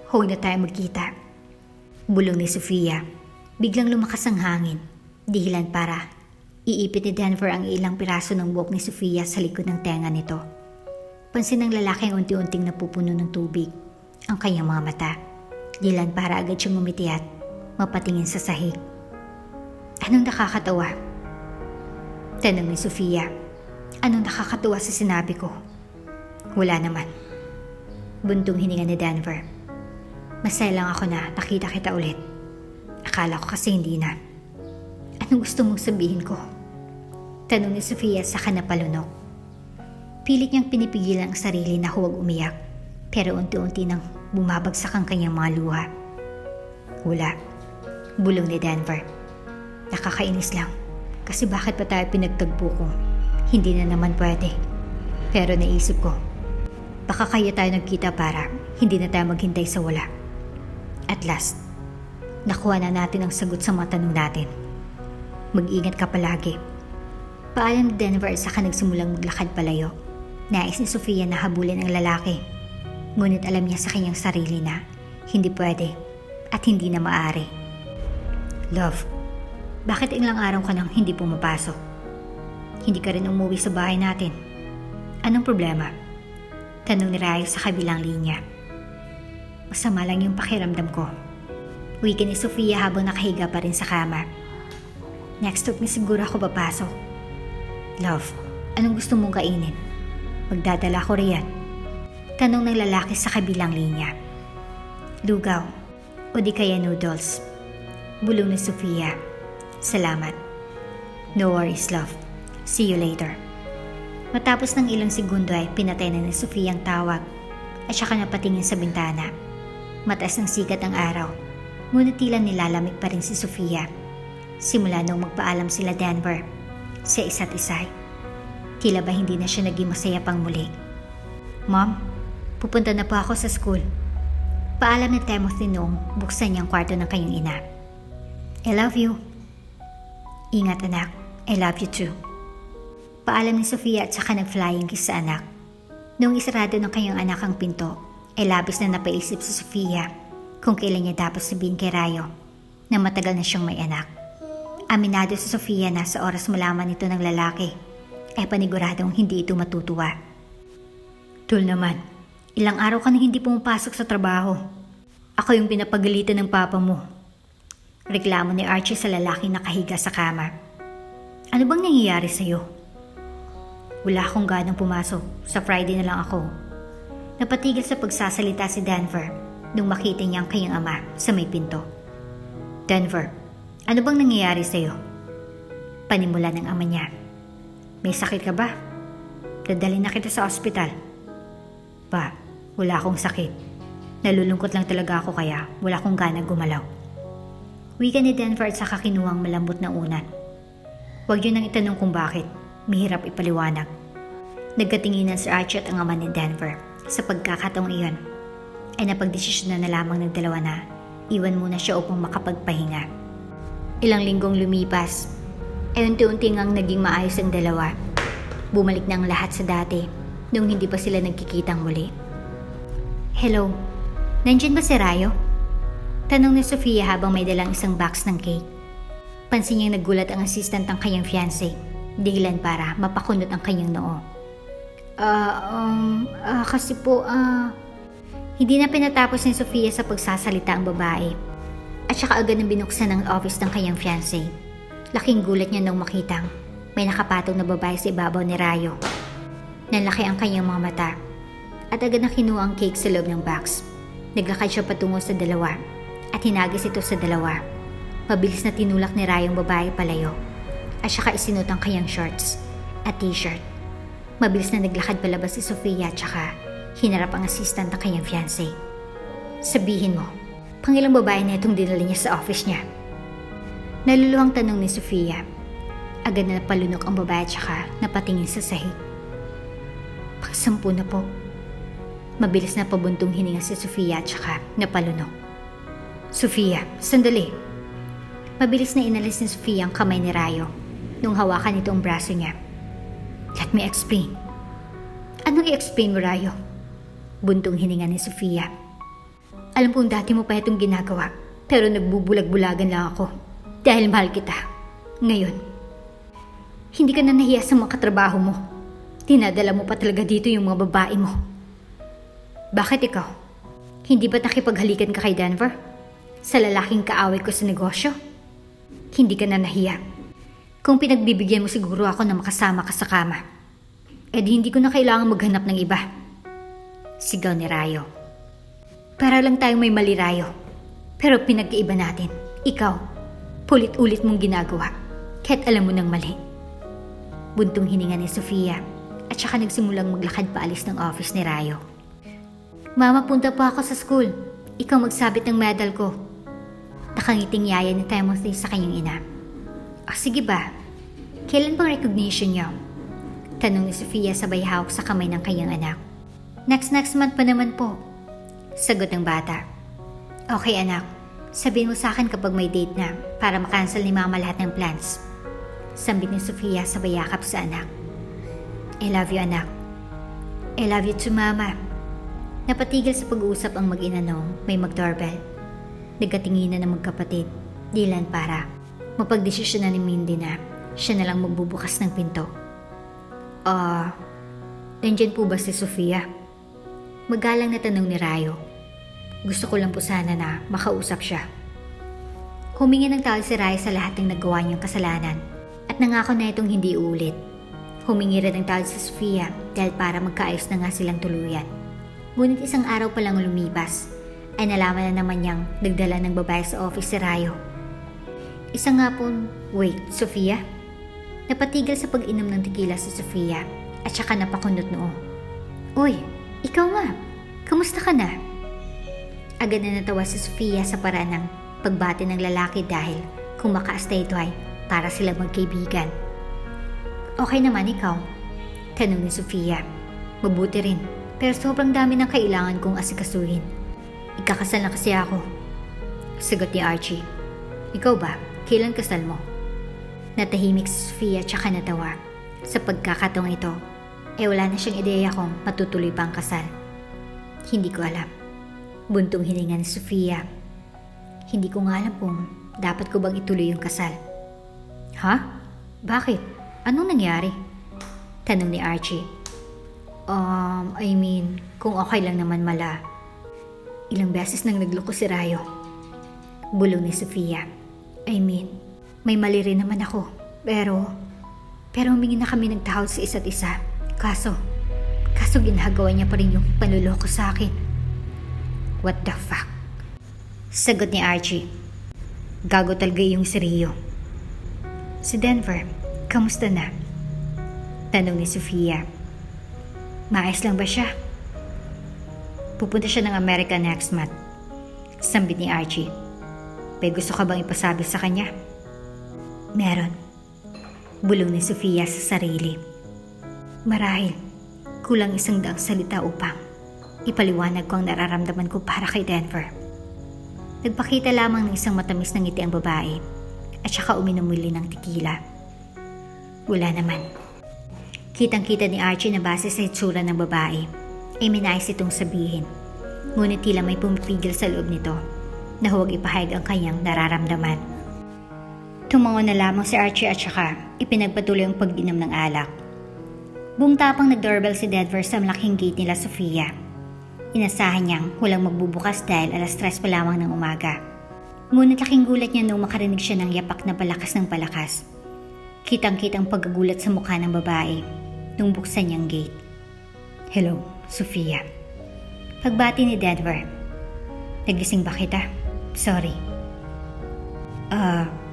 huwag na tayo magkita. Bulong ni Sofia. Biglang lumakas ang hangin. Dahilan para iipit ni Denver ang ilang piraso ng buhok ni Sofia sa likod ng tenga nito. Pansin ng lalaki ang unti-unting napupuno ng tubig ang kanyang mga mata. Dahilan para agad siyang ngumiti at mapatingin sa sahig. Anong nakakatawa? Tanong ni Sofia. Anong nakakatawa sa sinabi ko? Wala naman. Buntong hininga ni Denver. Masaya lang ako na nakita kita ulit. Akala ko kasi hindi na. Anong gusto mong sabihin ko? Tanong ni Sofia sa kanapalunok. Pilit niyang pinipigilan ang sarili na huwag umiyak, pero unti-unti nang bumabagsak ang kanyang mga luha. Wala. Bulong ni Denver. Nakakainis lang. Kasi bakit pa tayo pinagtagpo kung hindi na naman pwede? Pero naisip ko, baka kaya tayo nagkita para hindi na tayo maghintay sa wala. At last, nakuha na natin ang sagot sa mga tanong natin. Mag-ingat ka palagi. Paalam ni Denver saka nagsimulang maglakad palayo. Nais ni Sofia na habulin ang lalaki. Ngunit alam niya sa kanyang sarili na hindi pwede at hindi na maaari. Love, bakit ilang araw ka nang hindi pumapasok? Hindi ka rin umuwi sa bahay natin. Anong problema? Tanong ni Rayo sa kabilang linya. Masama lang yung pakiramdam ko. Wika ni Sofia habang nakahiga pa rin sa kama. Next week na siguro ako papasok. Love, anong gusto mong kainin? Magdadala ko riyan. Tanong ng lalaki sa kabilang linya. Lugaw o di kaya noodles? Bulong ni Sofia. Salamat. No worries, love. See you later. Matapos ng ilang segundo ay pinatay na ni Sofia ang tawag at saka napatingin sa bintana. Mataas ng sikat ang araw, ngunit tila nilalamig pa rin si Sofia. Simula nung magpaalam sila Denver sa isa't isa. Tila ba hindi na siya naging masaya pang muli. Mom, pupunta na po ako sa school. Paalam ni Timothy noong buksan niyang kwarto ng kanyang ina. I love you. Ingat anak, I love you too. Paalam ni Sofia at saka nag-flying kiss sa anak. Noong isarado ng kanyang anak ang pinto, ay labis na napaisip si Sofia kung kailan niya dapat sabihin kay Rayo na matagal na siyang may anak. Aminado si Sofia na sa oras malaman nito ng lalaki ay paniguradong hindi ito matutuwa. Tul naman, Ilang araw ka na hindi pumapasok sa trabaho. Ako yung pinapagalitan ng papa mo. Reklamo ni Archie sa lalaking nakahiga sa kama. Ano bang nangyayari sa'yo? Wala akong ganang pumasok. Sa Friday na lang ako. Napatigil sa pagsasalita si Denver nung makita niya ang kanyang ama sa may pinto. Denver, ano bang nangyayari sa'yo? Panimula ng ama niya. May sakit ka ba? Dadalhin na kita sa ospital. Pa, wala akong sakit. Nalulungkot lang talaga ako kaya wala akong gana gumalaw. Wika ni Denver at saka kinuhang malambot na unan. Huwag yun nang itanong kung bakit. Mahirap ipaliwanag. Nagkatinginan si Archie at ang ama ni Denver. Sa pagkakataong iyon, ay napagdesisyon na lamang ng dalawa na iwan muna siya upang makapagpahinga. Ilang linggong lumipas, ay unti-unti ngang naging maayos ang dalawa. Bumalik na ang lahat sa dati nung hindi pa sila nagkikitang muli. Hello, nandyan ba si Rayo? Tanong ni Sofia habang may dalang isang box ng cake. Pansin niyang nagulat ang assistant ng kanyang fiancé, dahilan para mapakunot ang kanyang noo. Kasi po, Hindi na pinatapos ni Sofia sa pagsasalita ang babae. At saka agad nang binuksan ang office ng kanyang fiancé. Laking gulat niya nung makitang may nakapatong na babae sa ibabaw ni Rayo. Nanlaki ang kanyang mga mata. At agad na kinuha ang cake sa loob ng box. Naglakad siya patungo sa dalawa. At hinagis ito sa dalawa. Mabilis na tinulak ni Rayo ang babae palayo. At saka isinot ang kanyang shorts at t-shirt. Mabilis na naglakad palabas si Sofia at saka hinarap ang assistant ng kanyang fiancé. Sabihin mo, pangilang babae na itong dinala niya sa office niya? Naluluhang tanong ni Sofia. Agad na napalunok ang babae at saka napatingin sa sahig. Pang-10 na po. Mabilis na pabuntong hininga si Sofia at saka napalunok. Sofia, sandali. Mabilis na inalis ni Sofia ang kamay ni Rayo nung hawakan ito ang braso niya. Let me explain. Anong i-explain mo, Rayo? Buntong hininga ni Sofia. Alam kong dati mo pa itong ginagawa, pero nagbubulag-bulagan lang ako dahil mahal kita. Ngayon, hindi ka na nahiya sa mga katrabaho mo. Dinadala mo pa talaga dito yung mga babae mo. Bakit ikaw? Hindi ba't nakipaghalikan ka kay Denver? Sa lalaking kaaway ko sa negosyo? Hindi ka na nahiya. Kung pinagbibigyan mo siguro ako na makasama ka sa kama, di hindi ko na kailangan maghanap ng iba. Sigaw ni Rayo. Para lang tayong may mali, Rayo. Pero pinag-iiba natin. Ikaw, pulit-ulit mong ginagawa. Kahit alam mo nang mali. Buntong hininga ni Sofia at saka nagsimulang maglakad paalis ng office ni Rayo. Mama, punta po ako sa school. Ikaw magsabit ng medal ko. Nakangiting yaya ni Timothy sa kanyang ina. Sige ba? Kailan bang recognition niyo? Tanong ni Sofia sabay hawak sa kamay ng kanyang anak. Next month pa naman po. Sagot ng bata. Okay anak, sabihin mo sa akin kapag may date na para makancel ni mama lahat ng plans. Sambit ni Sofia sabay yakap sa anak. I love you anak. I love you too mama. Napatigil sa pag-uusap ang mag-ina nung may mag-doorbell. Nagkatinginan ng magkapatid, dilan para mapagdesisyon na ni Mindy na siya na lang magbubukas ng pinto. Nandyan po ba si Sofia? Magalang na tanong ni Rayo. Gusto ko lang po sana na makausap siya. Humingi ng tawad si Rayo sa lahat ng nagawa niyang kasalanan at nangako na itong hindi uulit. Humingi rin ng tawad si Sofia dahil para magkaayos na nga silang tuluyan. Ngunit isang araw pa lang lumipas ay nalaman na naman niyang nagdala ng babae sa office si Rayo. Isa nga pong, wait, Sofia? Napatigil sa pag-inom ng tequila si Sofia at saka napakunot noo. Uy, ikaw nga, kamusta ka na? Agad na natawa si Sofia sa paraan ng pagbati ng lalaki dahil kung makaasta ito ay para sila magkaibigan. Okay naman ikaw? Tanong ni Sofia. Mabuti rin, pero sobrang dami ng kailangan kong asikasuhin. Ikakasal na kasi ako. Sagot ni Archie. Ikaw ba? Kailan kasal mo? Natahimik si Sofia tsaka natawa. Sa pagkakataong ito, wala na siyang ideya kung matutuloy pa ang kasal. Hindi ko alam. Buntong hininga ni Sofia. Hindi ko nga alam kung dapat ko bang ituloy yung kasal. Ha? Bakit? Anong nangyari? Tanong ni Archie. Kung okay lang naman mala. Ilang beses nang nagloko si Rayo. Bulong ni Sofia. May mali rin naman ako. Pero humingi na kami ng tawad sa isa't isa. Kaso ginagawa niya pa rin yung panluloko sa akin. What the fuck? Sagot ni Archie. Gago talaga yung si Rio. Si Denver, kamusta na? Tanong ni Sofia. Maayos lang ba siya? Pupunta siya ng America next month. Sambit ni Archie. May gusto ka bang ipasabi sa kanya? Meron. Bulong ni Sofia sa sarili. Marahil, kulang 100 salita upang ipaliwanag ko ang nararamdaman ko para kay Denver. Nagpakita lamang ng isang matamis na ngiti ang babae at saka uminom muli ng tequila. Wala naman. Kitang-kita ni Archie na base sa itsura ng babae ay minais itong sabihin. Ngunit tila may pumipigil sa loob nito na huwag ipahayag ang kanyang nararamdaman. Tumango na lamang si Archie at saka ipinagpatuloy ang pag-inom ng alak. Buong tapang nag-doorbell si Denver sa malaking gate nila Sofia. Inasahan niyang walang magbubukas dahil 3:00 pa lamang ng umaga. Ngunit laking gulat niya nung makarinig siya ng yapak na palakas ng palakas. Kitang-kitang pagkagulat sa mukha ng babae nung buksan niyang gate. Hello, Sofia. Pagbati ni Denver. Nagising ba kita? Sorry.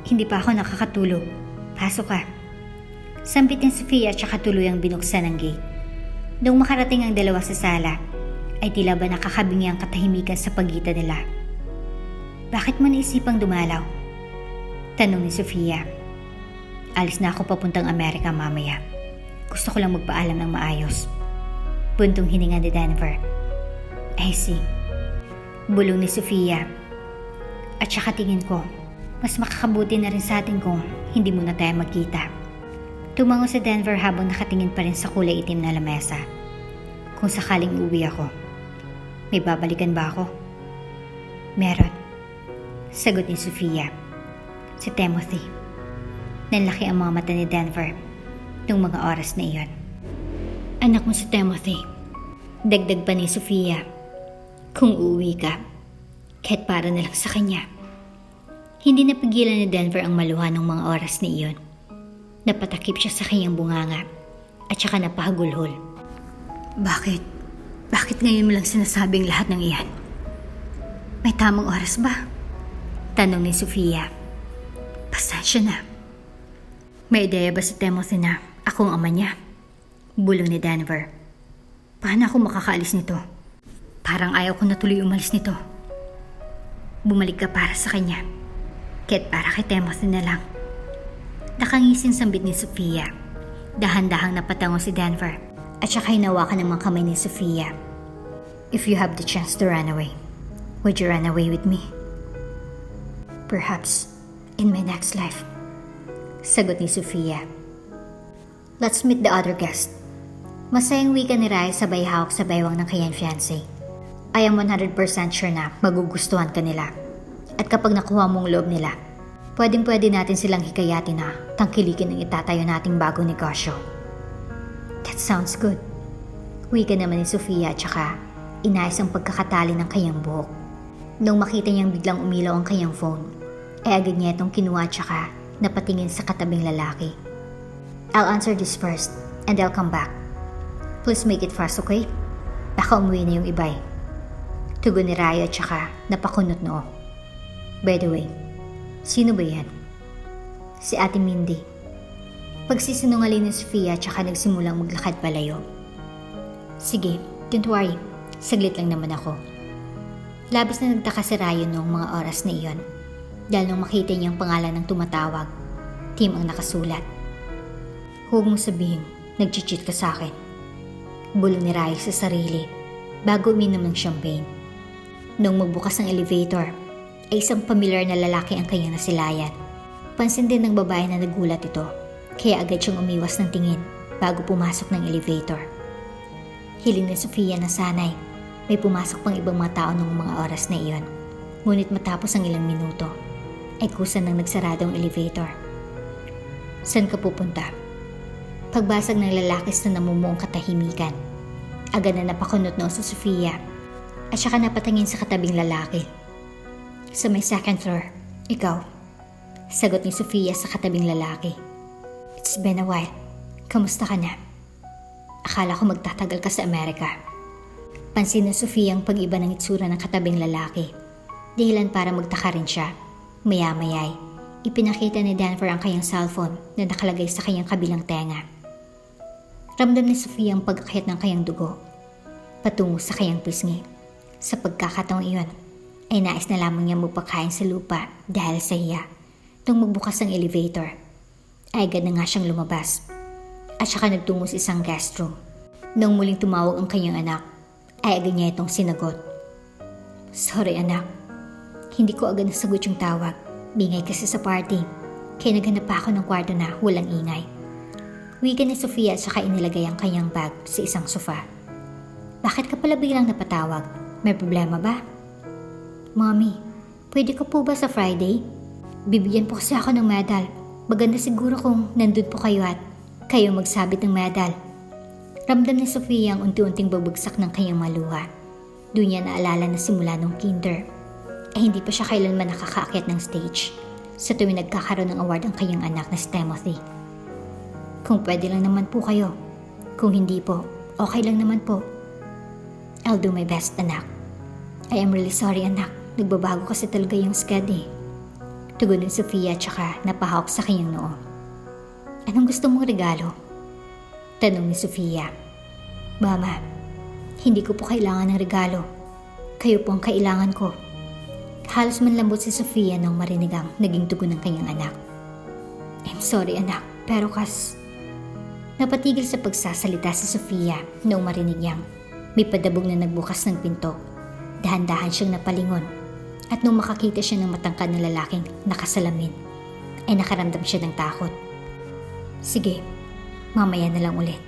Hindi pa ako nakakatulog. Pasok ka. Sambit ni Sofia at saka tuluyang binuksan ang gate. Nung makarating ang dalawa sa sala, ay tila ba nakakabingi ang katahimikan sa pagitan nila. Bakit mo naisipang dumalaw? Tanong ni Sofia. Alis na ako papuntang Amerika mamaya. Gusto ko lang magpaalam ng maayos. Buntong hininga ni Denver. I see. Bulong ni Sofia. At saka tingin ko, mas makakabuti na rin sa atin kung hindi muna tayo magkita. Tumango si Denver habang nakatingin pa rin sa kulay itim na lamesa. Kung sakaling uuwi ako, may babalikan ba ako? Meron. Sagot ni Sofia. Si Timothy. Nanlaki ang mga mata ni Denver nung mga oras na iyon. Anak mo si Timothy. Dagdag pa ni Sofia. Kung uuwi ka, kahit para na lang sa kanya. Hindi napigilan ni Denver ang maluha ng mga oras na iyon. Napatakip siya sa kanyang bunganga at saka napahagulhol. Bakit? Bakit ngayon mo lang sinasabing lahat ng iyan? May tamang oras ba? Tanong ni Sofia. Pasensya na. May ideya ba si Timothy na akong ama niya? Bulong ni Denver. Paano ako makakaalis nito? Parang ayaw ko na tuloy umalis nito. Bumalik ka para sa kanya. Kahit para kay Timothy na lang. Nakangisin sambit ni Sofia. Dahan-dahang napatango si Denver at saka hinawakan ng mga kamay ni Sofia. If you have the chance to run away, would you run away with me? Perhaps in my next life. Sagot ni Sofia. Let's meet the other guest. Masayang wika ni Rai sabay hawak sa baywang ng kanyang fiancé. I am 100% sure na magugustuhan ka nila. At kapag nakuha mong loob nila, pwedeng-pwede natin silang hikayatin na tangkilikin ang itatayo nating bagong negosyo. That sounds good. Wika naman ni Sofia at saka inayos ang pagkakatali ng kanyang buhok. Nung makita niyang biglang umilaw ang kanyang phone, ay agad niya itong kinuha at saka napatingin sa katabing lalaki. I'll answer this first and I'll come back. Please make it fast, okay? Baka umuwi na yung iba eh. Tugon ni Rayo at saka napakunot noo. By the way, sino ba yan? Si Ate Mindy. Pagsisinungaling ni Sofia at saka nagsimulang maglakad palayo. Sige, don't worry. Saglit lang naman ako. Labis na nagtaka si Rayo noong mga oras na iyon. Dahil nung makita niyang pangalan ng tumatawag, Tim ang nakasulat. Huwag mong sabihin, nag-cheat ka sa akin. Bulong ni Rayo sa sarili bago uminom ng champagne. Nung magbukas ng elevator, ay isang pamilyar na lalaki ang kanyang nasilayan. Pansin din ng babae na nagulat ito, kaya agad siyang umiwas ng tingin bago pumasok ng elevator. Hiling ni Sofia na sanay may pumasok pang ibang mga tao noong mga oras na iyon. Ngunit matapos ang ilang minuto, ay kusa nang nagsarado ang elevator. Saan ka pupunta? Pagbasag ng lalaki sa namumuong katahimikan, Agad na napakunot noo si Sofia at saka napatingin sa katabing lalaki. Sa may second floor, ikaw. Sagot ni Sofia sa katabing lalaki. It's been a while. Kamusta ka na? Akala ko magtatagal ka sa Amerika. Pansin ni Sofia ang pag-iba ng itsura ng katabing lalaki. Dahilan para magtaka rin siya. Maya-mayay, ipinakita ni Denver ang kanyang cellphone na nakalagay sa kanyang kabilang tenga. Ramdam ni Sofia ang pagkakit ng kanyang dugo patungo sa kanyang pisngi. Sa pagkakataong iyon, ay nais na lamang niya mapakain sa lupa dahil sa hiya. Nung magbukas ang elevator, ay agad na nga siyang lumabas at saka nagtungo sa isang guest room. Nung muling tumawag ang kanyang anak, ay agad niya itong sinagot. Sorry anak, hindi ko agad nasagot yung tawag. Bingay kasi sa party, kaya naghanap ako ng kwarto na walang ingay. Wika ni Sofia at saka inilagay ang kanyang bag sa isang sofa. Bakit ka pala biglang napatawag? May problema ba? Mommy, pwede ko po ba sa Friday? Bibigyan po kasi ako ng medal. Maganda siguro kung nandun po kayo at kayo magsabit ng medal. Ramdam ni Sofia ang unti-unting babagsak ng kanyang maluha. Doon niya naalala na simula nung kinder, hindi pa siya kailanman nakakaakyat ng stage sa tuwing nagkakaroon ng award ang kanyang anak na si Timothy. Kung pwede lang naman po kayo. Kung hindi po, okay lang naman po. I'll do my best, anak. I am really sorry, anak. Nagbabago kasi talaga yung schedule. Tugon ni Sofia at saka napahawak sa kanyang noo. Anong gusto mong regalo? Tanong ni Sofia. Mama, hindi ko po kailangan ng regalo. Kayo po ang kailangan ko. Halos manlambot si Sofia nang marinig ang naging tugon ng kanyang anak. I'm sorry, anak, pero Napatigil sa pagsasalita si Sofia nang marinig niyang may padabog na nagbukas ng pinto. Dahan-dahan siyang napalingon at nung makakita siya ng matangkad na lalaking nakasalamin, ay nakaramdam siya ng takot. Sige, mamaya na lang ulit.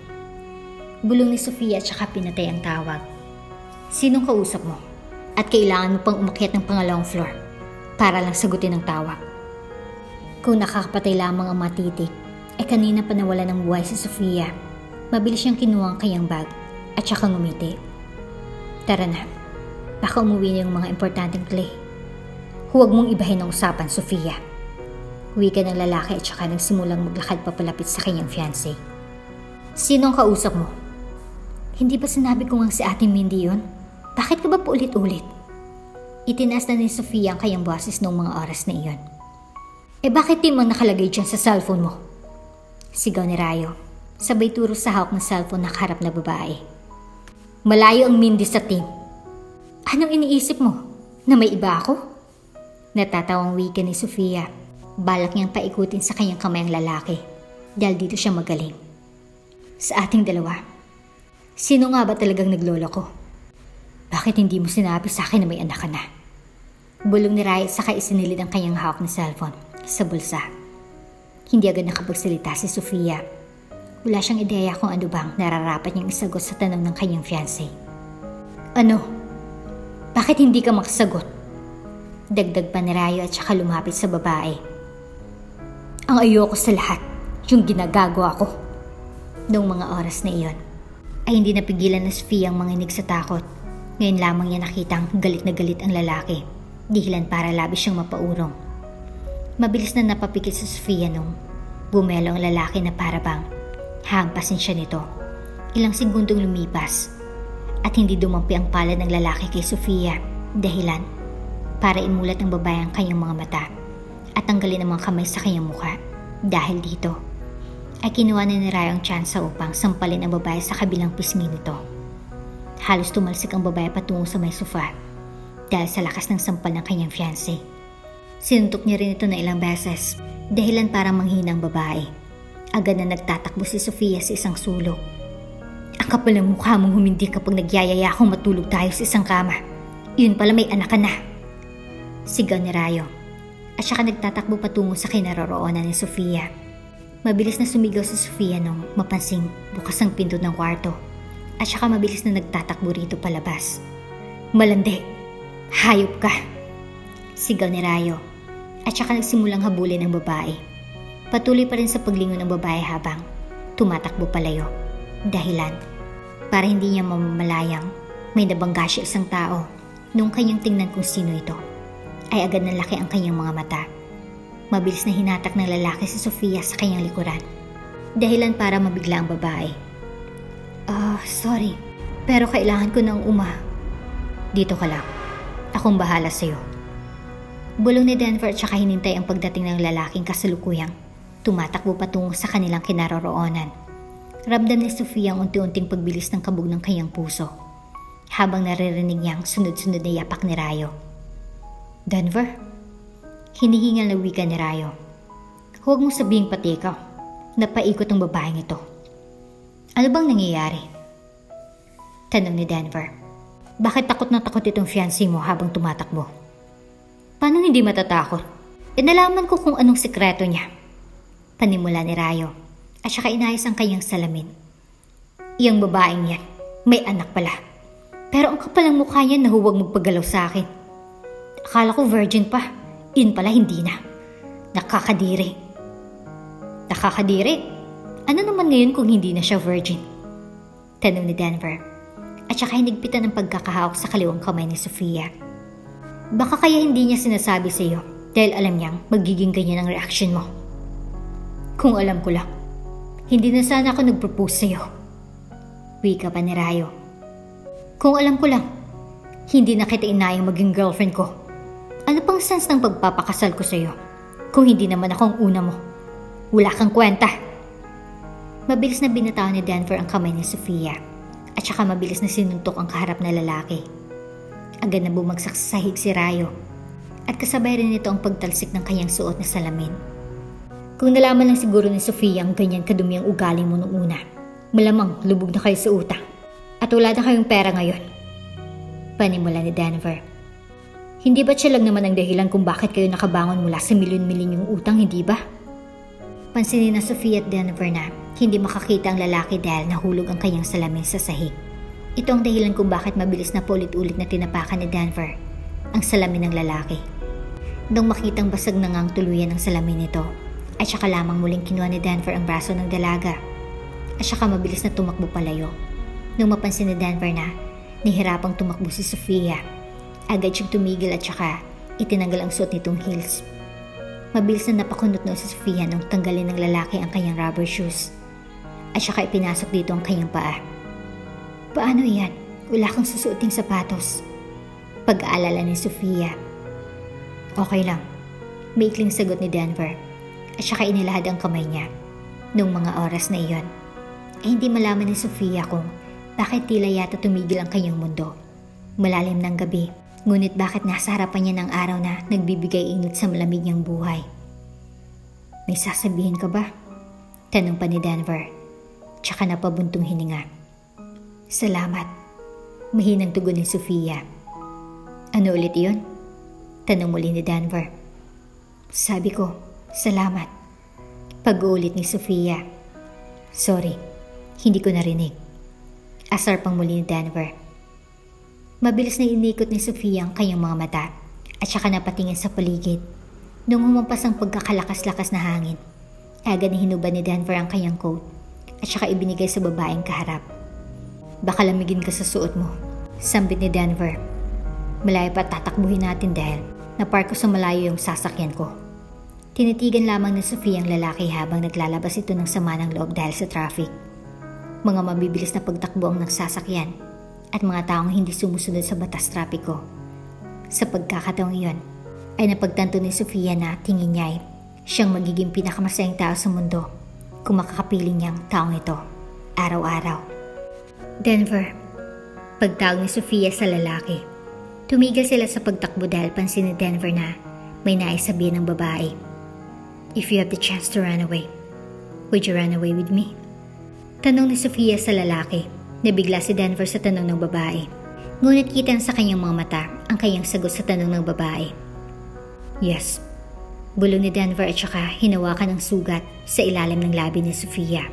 Bulong ni Sofia at saka pinatay ang tawag. Sinong kausap mo? At kailangan mo pang umakyat ng pangalawang floor para lang sagutin ang tawag. Kung nakakapatay lamang ang matitik, ay kanina pa nawala ng buhay si Sofia. Mabilis siyang kinuha ang kanyang bag at saka ngumiti. Tara na, baka umuwi na yung mga importanteng clay. Huwag mong ibahin ang usapan, Sofia. Wika ng lalaki at saka nagsimulang maglakad papalapit sa kanyang fiancé. Sino ang kausap mo? Hindi ba sinabi ko nga si Ate Mindy yun? Bakit ka ba paulit-ulit? Itinaas na ni Sofia ang kanyang boses noong mga oras na iyon. Bakit di mo nakalagay dyan sa cellphone mo? Sigaw ni Rayo, sabay turo sa hawak ng cellphone na kaharap na babae. Malayo ang Mindy sa team. Anong iniisip mo? Na may iba ako? Natatawang wika ni Sofia. Balak niyang paikutin sa kanyang kamay ang lalaki dahil dito siya magaling. Sa ating dalawa, sino nga ba talagang naglolo ko? Bakit hindi mo sinabi sa akin na may anak ka na? Bulong ni Rayo saka isinilid ang kanyang hawak na cellphone sa bulsa. Hindi agad nakapagsalita si Sofia. Wala siyang ideya kung ano bang nararapat niyang isagot sa tanong ng kanyang fiancé. Ano? Bakit hindi ka makasagot? Dagdag pa ni Rayo at saka lumapit sa babae. Ang ayoko sa lahat, yung ginagagawa ko. Noong mga oras na iyon, ay hindi napigilan na Sofia ang manginig sa takot. Ngayon lamang niya nakitang galit na galit ang lalaki, dihilan para labis siyang mapaurong. Mabilis na napapikit sa Sofia nung bumelo ang lalaki na parabang hampasin siya nito. Ilang segundong lumipas at hindi dumampi ang palad ng lalaki kay Sofia, dahilan para imulat ng babae ang kanyang mga mata at tanggalin ang mga kamay sa kanyang mukha. Dahil dito ay kinuha na ni Rayo ang tsansa upang sampalin ang babae sa kabilang pisngi nito. Halos tumalsik ang babae patungo sa may sofa dahil sa lakas ng sampal ng kanyang fiancé. Sinuntok niya rin ito na ilang beses, dahilan para manghina ang babae. Agad na nagtatakbo si Sofia sa isang sulok. Ang kapal ng mukha mong humindi kapag nagyayaya akong matulog tayo sa isang kama. Yun pala may anak ka na. Sigaw ni Rayo at saka nagtatakbo patungo sa kinaroroonan ni Sofia. Mabilis na sumigaw si Sofia nung mapansing bukas ang pinto ng kwarto at saka mabilis na nagtatakbo rito palabas. Malandi! Hayop ka! Sigaw ni Rayo at saka nagsimulang habulin ang babae. Patuloy pa rin sa paglingon ng babae habang tumatakbo palayo. Dahilan Para hindi niya mamamalayang may nabangga siya isang tao. Nung kanyang tingnan kung sino ito, ay agad nalaki ang kanyang mga mata. Mabilis na hinatak ng lalaki si Sofia sa kanyang likuran. Dahilan para mabigla ang babae. Sorry. Pero kailangan ko ng Dito ka lang. Akong bahala sa'yo. Bulong ni Denver at saka hinintay ang pagdating ng lalaking kasalukuyang tumatakbo patungo sa kanilang kinaroroonan. Ramdam ni Sofia ang unti-unting pagbilis ng kabog ng kanyang puso habang naririnig niyang sunod-sunod na yapak ni Rayo. Denver? Hinihingal na wika ni Rayo. Huwag mong sabihing pati ikaw. Napaikot ang babaeng ito. Ano bang nangyayari? Tanong ni Denver. Bakit takot na takot itong fiancé mo habang tumatakbo? Paano hindi matatakot? Nalaman ko kung anong sikreto niya. Panimula ni Rayo at saka inayos ang kanyang salamin. Iyang babaeng yan, may anak pala. Pero ang kapal ng mukha niya na huwag magpagalaw sa akin. Akala ko virgin pa, yun pala hindi na. Nakakadiri. Nakakadiri? Ano naman ngayon kung hindi na siya virgin? Tanong ni Denver at saka hinigpitan ng pagkakahawak sa kaliwang kamay ni Sofia. Baka kaya hindi niya sinasabi sa iyo dahil alam niyang magiging ganyan ang reaction mo. Kung alam ko lang, hindi na sana ako nag-propose sa iyo. Wika pa ni Rayo. Kung alam ko lang, hindi na kita inayang maging girlfriend ko. Ano pang sense ng pagpapakasal ko sa iyo kung hindi naman ako ang una mo? Wala kang kwenta. Mabilis na binataw ni Denver ang kamay ni Sofia at saka mabilis na sinuntok ang kaharap na lalaki. Agad na bumagsak sa sahig si Rayo at kasabay rin nito ang pagtalsik ng kanyang suot na salamin. Kung nalaman lang siguro ni Sofia ang ganyan kadumi ang ugali mo noong una, malamang lubog na kayo sa utang at wala na kayong pera ngayon. Panimula ni Denver. Hindi ba siya lang naman ang dahilan kung bakit kayo nakabangon mula sa milyon-milyon yung utang, hindi ba? Pansinin na Sofia at Denver na hindi makakita ang lalaki dahil nahulog ang kanyang salamin sa sahig. Ito ang dahilan kung bakit mabilis na paulit-ulit na tinapakan ni Denver ang salamin ng lalaki. Nung makitang basag na ngang tuluyan ang salamin nito, at saka lamang muling kinuha ni Denver ang braso ng dalaga at saka mabilis na tumakbo palayo. Nung mapansin ni Denver na nahirapang tumakbo si Sofia, agad siyang tumigil at saka itinanggal ang suot nitong heels. Mabilis na napakunot na si Sofia nung tanggalin ng lalaki ang kanyang rubber shoes at saka ipinasok dito ang kanyang paa. Paano yan? Wala kang susuoting sapatos. Pag-aalala ni Sofia. Okay lang. Maikling sagot ni Denver at saka inilahad ang kamay niya. Noong mga oras na iyon, ay hindi malaman ni Sofia kung bakit tila yata tumigil ang kanyang mundo. Malalim ng gabi, ngunit bakit nasa harapan niya ng araw na nagbibigay init sa malamig niyang buhay. May sasabihin ka ba? Tanong pa ni Denver, tsaka napabuntong hininga. Salamat. Mahinang tugon ni Sofia. Ano ulit iyon? Tanong muli ni Denver. Sabi ko, salamat. Pag-uulit ni Sofia. Sorry, hindi ko narinig. Asar pang muli ni Denver. Mabilis na inikot ni Sofia ang kanyang mga mata at saka napatingin sa paligid. Nung humampas ang pagkakalakas-lakas na hangin, agad na hinuban ni Denver ang kanyang coat at saka ibinigay sa babaeng kaharap. Baka lamigin ka sa suot mo, sambit ni Denver. Malayo pa tatakbuhin natin dahil napark ko sa malayo yung sasakyan ko. Tinitigan lamang ni Sofia ang lalaki habang naglalabas ito ng sama ng loob dahil sa traffic. Mga mabibilis na pagtakbo ang nagsasakyan at mga taong hindi sumusunod sa batas trapiko. Sa pagkakataong iyon, ay napagtanto ni Sofia na tingin niya ay siyang magiging pinakamasayang tao sa mundo kung makakapiling niyang taong ito araw-araw. Denver, pagtawag ni Sofia sa lalaki. Tumigil sila sa pagtakbo dahil pansin ni Denver na may nais sabihin ng babae. If you have the chance to run away, would you run away with me? Tanong ni Sofia sa lalaki. Nabigla si Denver sa tanong ng babae. Ngunit kitang sa kanyang mga mata ang kanyang sagot sa tanong ng babae. Yes. Bulong ni Denver at saka hinawakan ang sugat sa ilalim ng labi ni Sofia.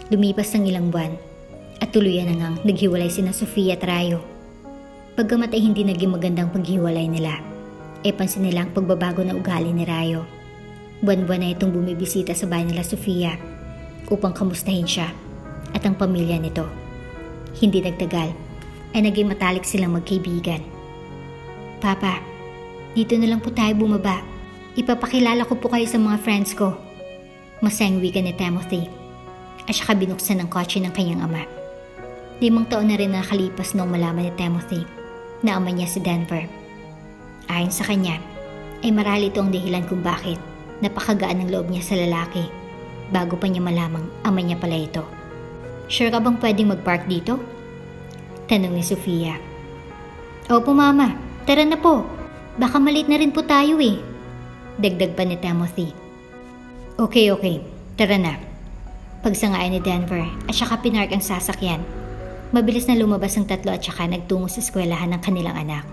Lumipas ng ilang buwan at tuluyan na ngang naghiwalay sina Sofia at Rayo. Pagkamat ay hindi naging magandang paghiwalay nila, ay pansin nila ang pagbabago na ugali ni Rayo. Buwan-buwan na itong bumibisita sa bahay nila Sofia upang kamustahin siya at ang pamilya nito. Hindi nagtagal, ay naging matalik silang magkaibigan. Papa, dito na lang po tayo bumaba. Ipapakilala ko po kayo sa mga friends ko. Masayang wika ni Timothy. At saka binuksan ng kotse ng kanyang ama. 5 taon na rin nakalipas nung malaman ni Timothy na ama niya si Denver. Ayon sa kanya, ay marahil ito ang dahilan kung bakit napakagaan ng loob niya sa lalaki bago pa niya malamang ama niya pala ito. Sure ka bang pwedeng mag-park dito? Tanong ni Sofia. Opo mama, tara na po. Baka malit na rin po tayo eh. Dagdag pa ni Timothy. Okay, tara na. Pagsangayan ni Denver at saka pinark ang sasakyan. Mabilis na lumabas ang tatlo at saka nagtungo sa eskwelahan ng kanilang anak.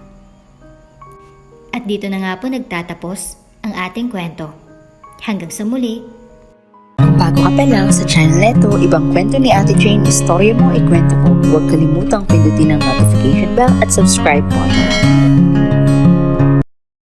At dito na nga po nagtatapos ang ating kwento. Hanggang sa muli. Kung bago ka pa lang sa channel neto, ibang kwento ni Ate Jane, istorya mo, ikwento ko. Huwag kalimutang pindutin ang notification bell at subscribe button.